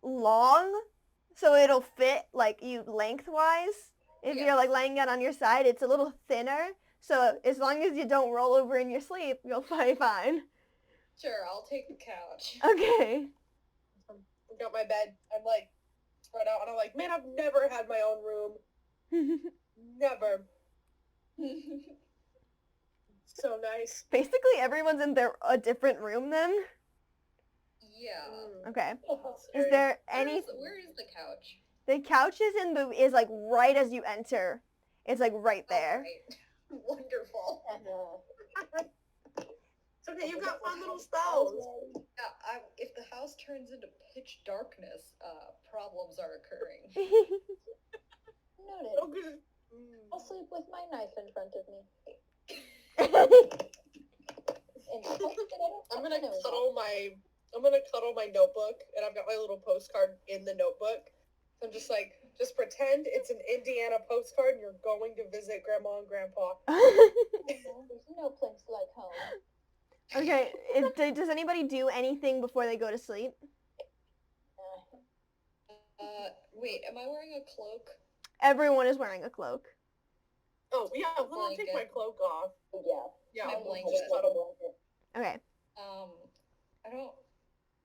long, so it'll fit like you lengthwise. If Yeah. you're like laying it on your side, it's a little thinner. So as long as you don't roll over in your sleep, you'll be fine. Sure, I'll take the couch. Okay. I've got my bed. I'm like spread out, and I'm like, man, I've never had my own room. Never. So nice. Basically, everyone's in a different room then. Yeah. Okay. Sorry. Is there Where any? is the couch? The couch is like right as you enter. It's like right there. Alright. Wonderful. It's okay, you've got fun little spells. Yeah, if the house turns into pitch darkness, problems are occurring. Noted. Oh, good. I'll sleep with my knife in front of me. And hope that I don't I'm cut gonna my nose cuddle my notebook, and I've got my little postcard in the notebook. So I'm just pretend it's an Indiana postcard, and you're going to visit Grandma and Grandpa. off. There's no place like home. Okay. Does anybody do anything before they go to sleep? Wait, am I wearing a cloak? Everyone is wearing a cloak. Oh yeah, well, I'll take my cloak off. Yeah. Yeah, My I'll blanket. just cuddle. Okay. I don't.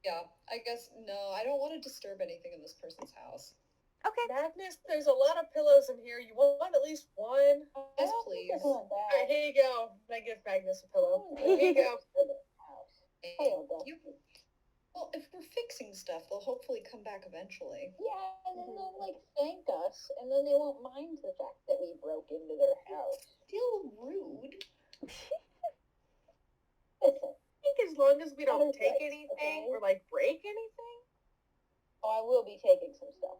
Yeah, I guess no. I don't want to disturb anything in this person's house. Okay. Magnus, there's a lot of pillows in here. You want at least one? Yes, please. All right, here you go. I give Magnus a pillow. Here you go. Thank you. Well, if we're fixing stuff, they'll hopefully come back eventually. Yeah, and then they'll like thank us, and then they won't mind the fact that we broke into their house. Still rude. Listen, I think as long as we don't That is take right, anything okay? or like break anything. oh, I will be taking some stuff.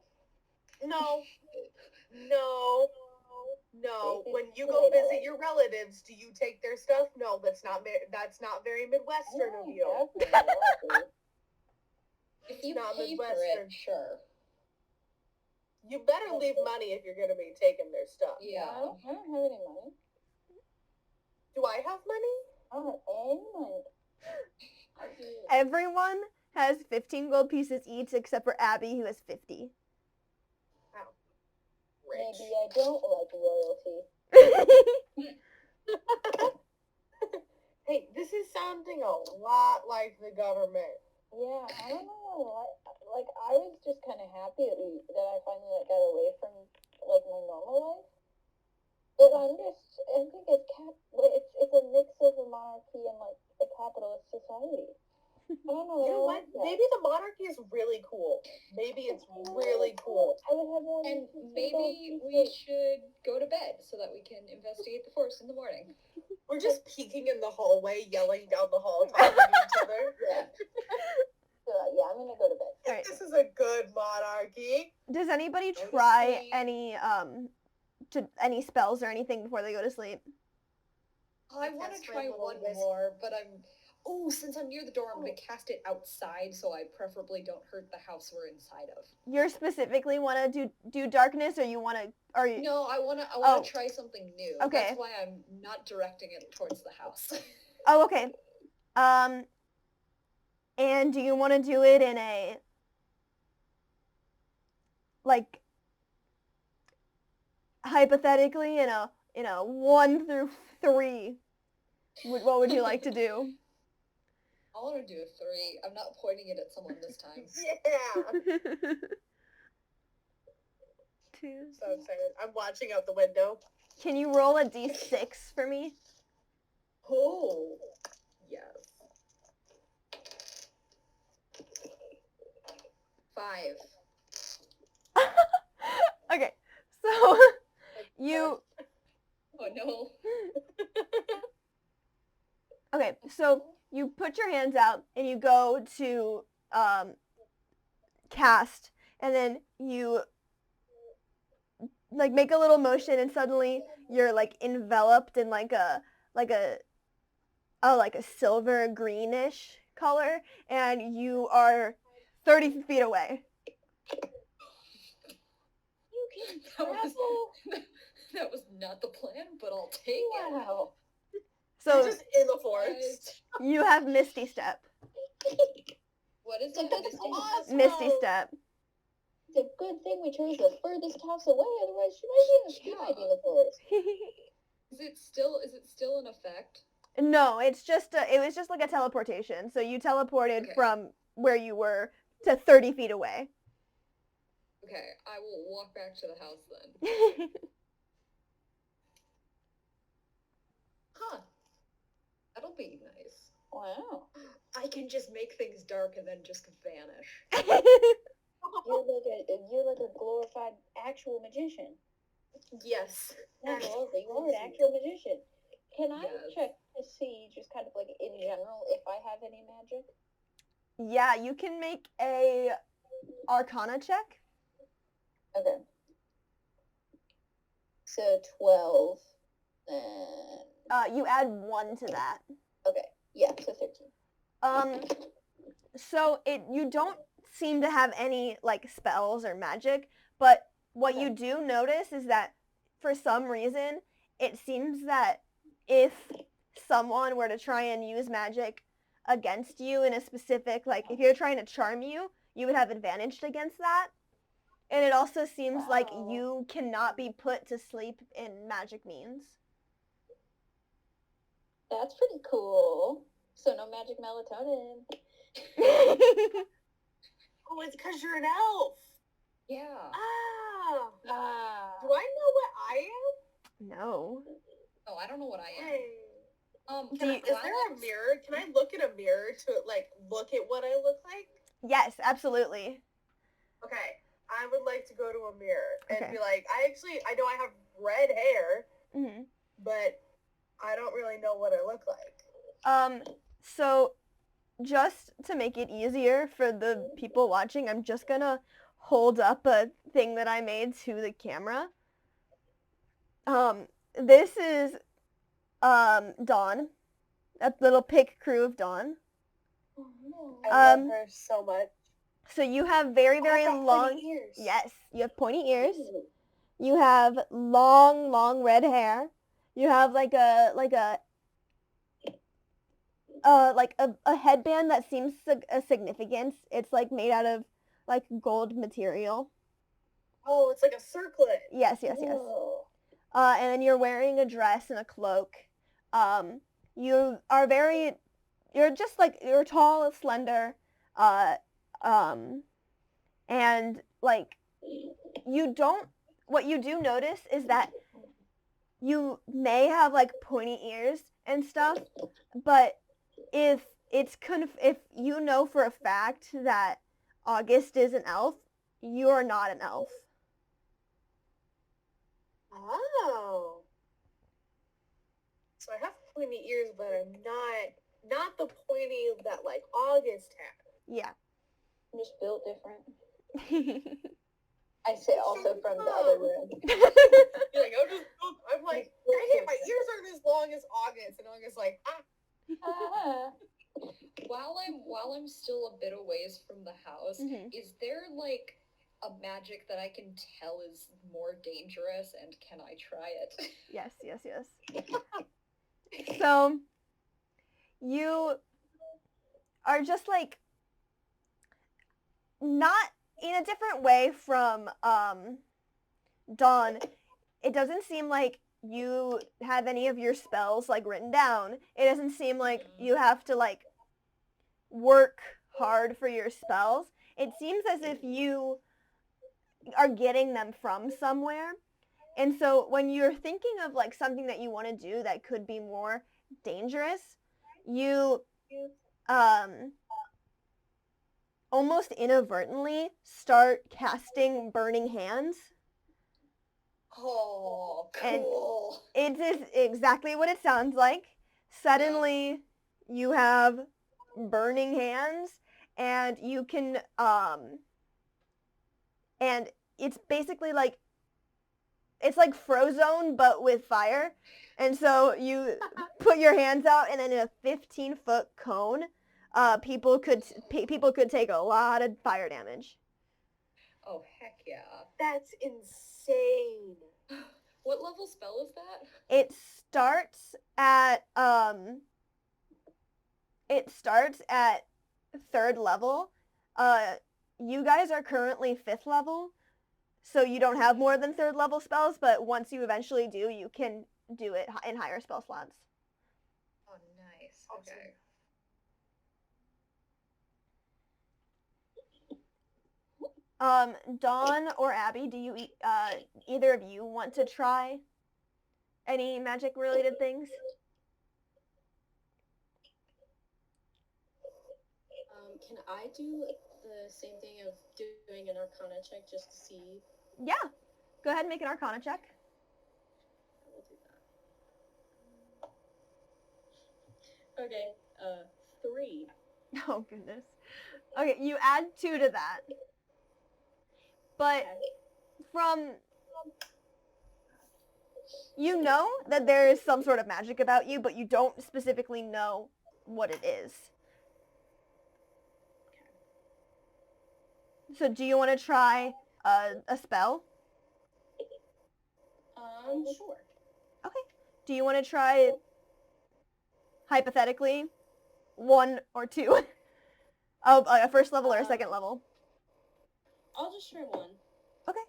No. When you go visit your relatives, do you take their stuff? No, that's not very Midwestern of you. Definitely. If you not pay for Midwestern. it, sure. You better leave money if you're gonna be taking their stuff. Yeah. I don't have any money. Do I have money? I don't have any money. Everyone has 15 gold pieces each except for Abby, who has 50. Rich. Maybe I don't like royalty. Hey, this is sounding a lot like the government. Yeah, I don't know what. Like, I was just kind of happy that I finally like got away from like my normal life. But I think it's a mix of a monarchy and like a capitalist society. I don't know. You know what? Maybe the monarchy is really cool. Maybe it's really cool. I would have more. And maybe we should go to bed so that we can investigate the force in the morning. We're just peeking in the hallway, yelling down the hall, talking to each other. Yeah. Yeah, I'm gonna go to bed. Alright. This is a good monarchy. Does anybody Go to try sleep. any spells or anything before they go to sleep? I want to Cast my try little one wisp. more, but since I'm near the door, I'm going to cast it outside so I preferably don't hurt the house we're inside of. You specifically want to do darkness, or you want to, or you? No, I want to Oh. try something new. Okay. That's why I'm not directing it towards the house. Oh, okay. And do you want to do it in a, like, hypothetically in a 1 through 3? What would you like to do? I want to do a 3. I'm not pointing it at someone this time. Yeah. 2. So excited. I'm watching out the window. Can you roll a d6 for me? Oh. Yes. Okay, so you put your hands out and you go to cast, and then you like make a little motion, and suddenly you're like enveloped in like a silver greenish color, and you are 30 feet away. You can That was, travel. that was not the plan, but I'll take it. Wow. So You're just in the forest. you have Misty Step. What is So it? that's Misty? awesome. Misty Step. It's a good thing we chose the furthest house away, otherwise she might be in the forest. Is it still in effect? No, it was just like a teleportation. So you teleported Okay. from where you were to 30 feet away. Okay, I will walk back to the house then. Huh. That'll be nice. Wow. I can just make things dark and then just vanish. You're like a glorified actual magician. Yes. Not glorified, you are an actual magician. Can I Yes. check to see, just kind of like in general, if I have any magic? Yeah, you can make a Arcana check. Okay. So 12, then... You add 1 to that. Okay, yeah, so 13. So you don't seem to have any like spells or magic, but what Okay. you do notice is that for some reason it seems that if someone were to try and use magic against you in a specific, like if you're trying to charm you, you would have advantage against that. And it also seems like Wow. you cannot be put to sleep in magic means. That's pretty cool. So no magic melatonin. Oh, it's because you're an elf. Yeah. Ah. Ah. Do I know what I am? No. Oh, I don't know what I am. Hey. Is Is there a mirror? Can I look at a mirror to like look at what I look like? Yes, absolutely. Okay. I would like to go to a mirror and Okay. be like, I know I have red hair, Mm-hmm. but I don't really know what I look like. So just to make it easier for the people watching, I'm just gonna hold up a thing that I made to the camera. This is Dawn, a little pick crew of Dawn. Oh, no. I love her so much. So you have very, very I've got long pointy ears. Yes, you have pointy ears. Ooh. You have long red hair. You have like a headband that seems a significance. It's like made out of like gold material. Oh, it's like a circlet. Yes. Whoa. And then you're wearing a dress and a cloak. You're just like, you're tall, slender, and like what you do notice is that you may have like pointy ears and stuff, but if you know for a fact that August is an elf, you are not an elf. Oh. So I have pointy ears, but I'm not the pointy that like August had. Yeah. I'm just built different. I say also from the other room. You're like, I'm like, dang it, my ears aren't as long as August, and August's like, Ah. While I'm still a bit a ways from the house, Mhm. is there like a magic that I can tell is more dangerous, and can I try it? Yes. So you are just like not in a different way from Dawn. It doesn't seem like you have any of your spells like written down. It doesn't seem like you have to like work hard for your spells. It seems as if you are getting them from somewhere. And so when you're thinking of like something that you want to do that could be more dangerous, you almost inadvertently start casting burning hands. Oh, And cool. it is exactly what it sounds like. Suddenly You have burning hands, and you can and it's basically like it's like Frozone but with fire. And so you put your hands out, and then in a 15-foot cone, people could take a lot of fire damage. Oh, heck yeah. That's insane. What level spell is that? It starts at 3rd level. You guys are currently 5th level, so you don't have more than 3rd level spells, but once you eventually do, you can do it in higher spell slots. Oh, nice. Awesome. Okay. Dawn or Abby, do you either of you want to try any magic related things? Can I do the same thing of doing an Arcana check just to see? Yeah. Go ahead and make an Arcana check. I will do that. Okay, 3. Oh, goodness. Okay, you add 2 to that. But from... You know that there is some sort of magic about you, but you don't specifically know what it is. So do you want to try a spell? Sure. Okay. Do you want to try, hypothetically, 1 or 2? Oh, a 1st level or a 2nd level? I'll just try 1. Okay.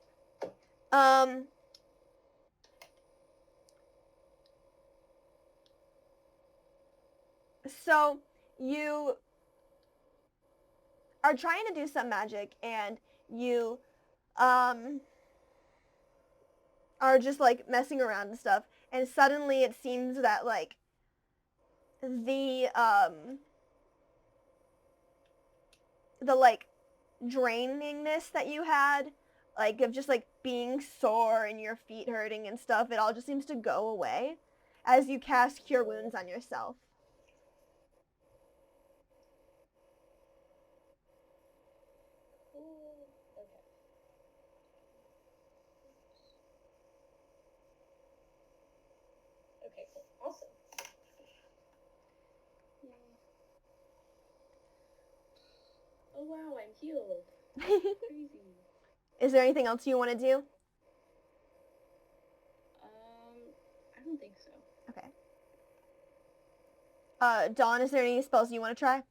So you are trying to do some magic, and you are just like messing around and stuff, and suddenly it seems that like the like drainingness that you had, like of just like being sore and your feet hurting and stuff, it all just seems to go away as you cast Cure Wounds on yourself. Okay, cool. Awesome. Yay. Oh wow, I'm healed. Crazy. Is there anything else you want to do? I don't think so. Okay. Dawn, is there any spells you want to try?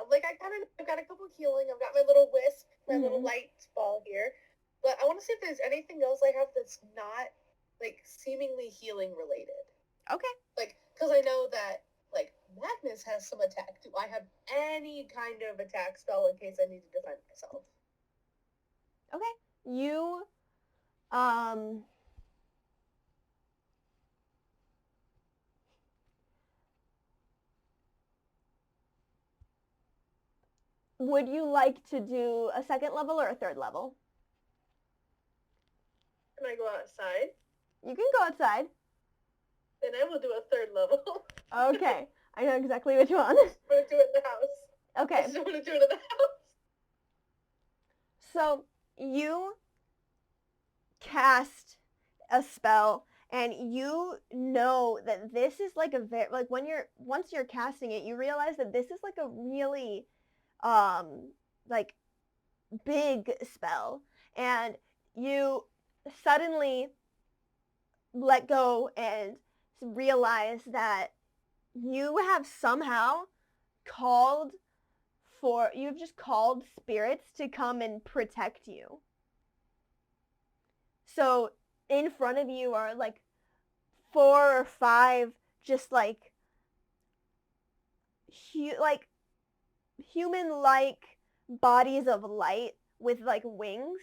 Like I've got a couple healing. I've got my little wisp, my little Mhm. light ball here. But I want to see if there's anything else I have that's not like seemingly healing related. Okay. Like, because I know that like Magnus has some attack. Do I have any kind of attack spell in case I need to defend myself? Okay. You would you like to do a 2nd level or a 3rd level? Can I go outside? You can go outside. Then I will do a 3rd level. Okay. I know exactly which one. I'm gonna do it in the house. I Okay. just want to do it in the house. So you cast a spell, and you know that this is like a very like once you're casting it, you realize that this is like a really like big spell, and you suddenly let go and realize that you have somehow you've just called spirits to come and protect you. So in front of you are like 4 or 5 just like human-like bodies of light with like wings,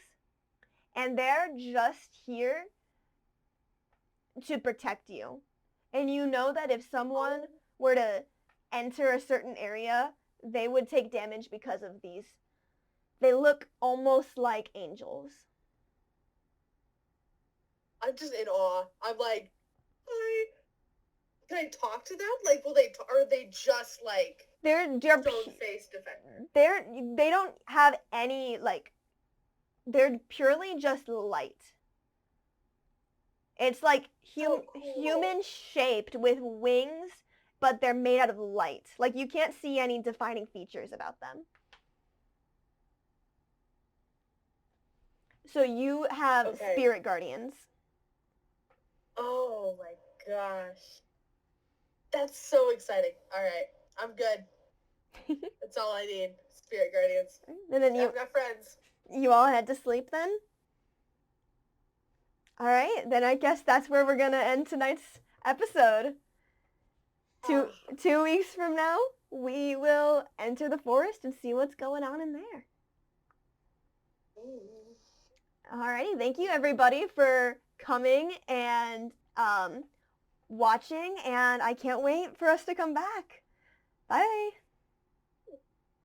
and they're just here to protect you. And you know that if someone were to enter a certain area, they would take damage because of these. They look almost like angels. I'm just in awe. I'm like, Can I talk to them? Like, will they? Or are they just like They're stone-faced defender? they don't have any like. They're purely just light. It's like Cool. human shaped with wings, but they're made out of light. Like you can't see any defining features about them. So you have Okay. spirit guardians. Oh my gosh. That's so exciting. All right. I'm good. That's all I need. Spirit guardians. And then I've got friends. you all head to sleep then? All right, then I guess that's where we're gonna end tonight's episode. 2 weeks from now, we will enter the forest and see what's going on in there. Alrighty, thank you everybody for coming and watching, and I can't wait for us to come back. Bye.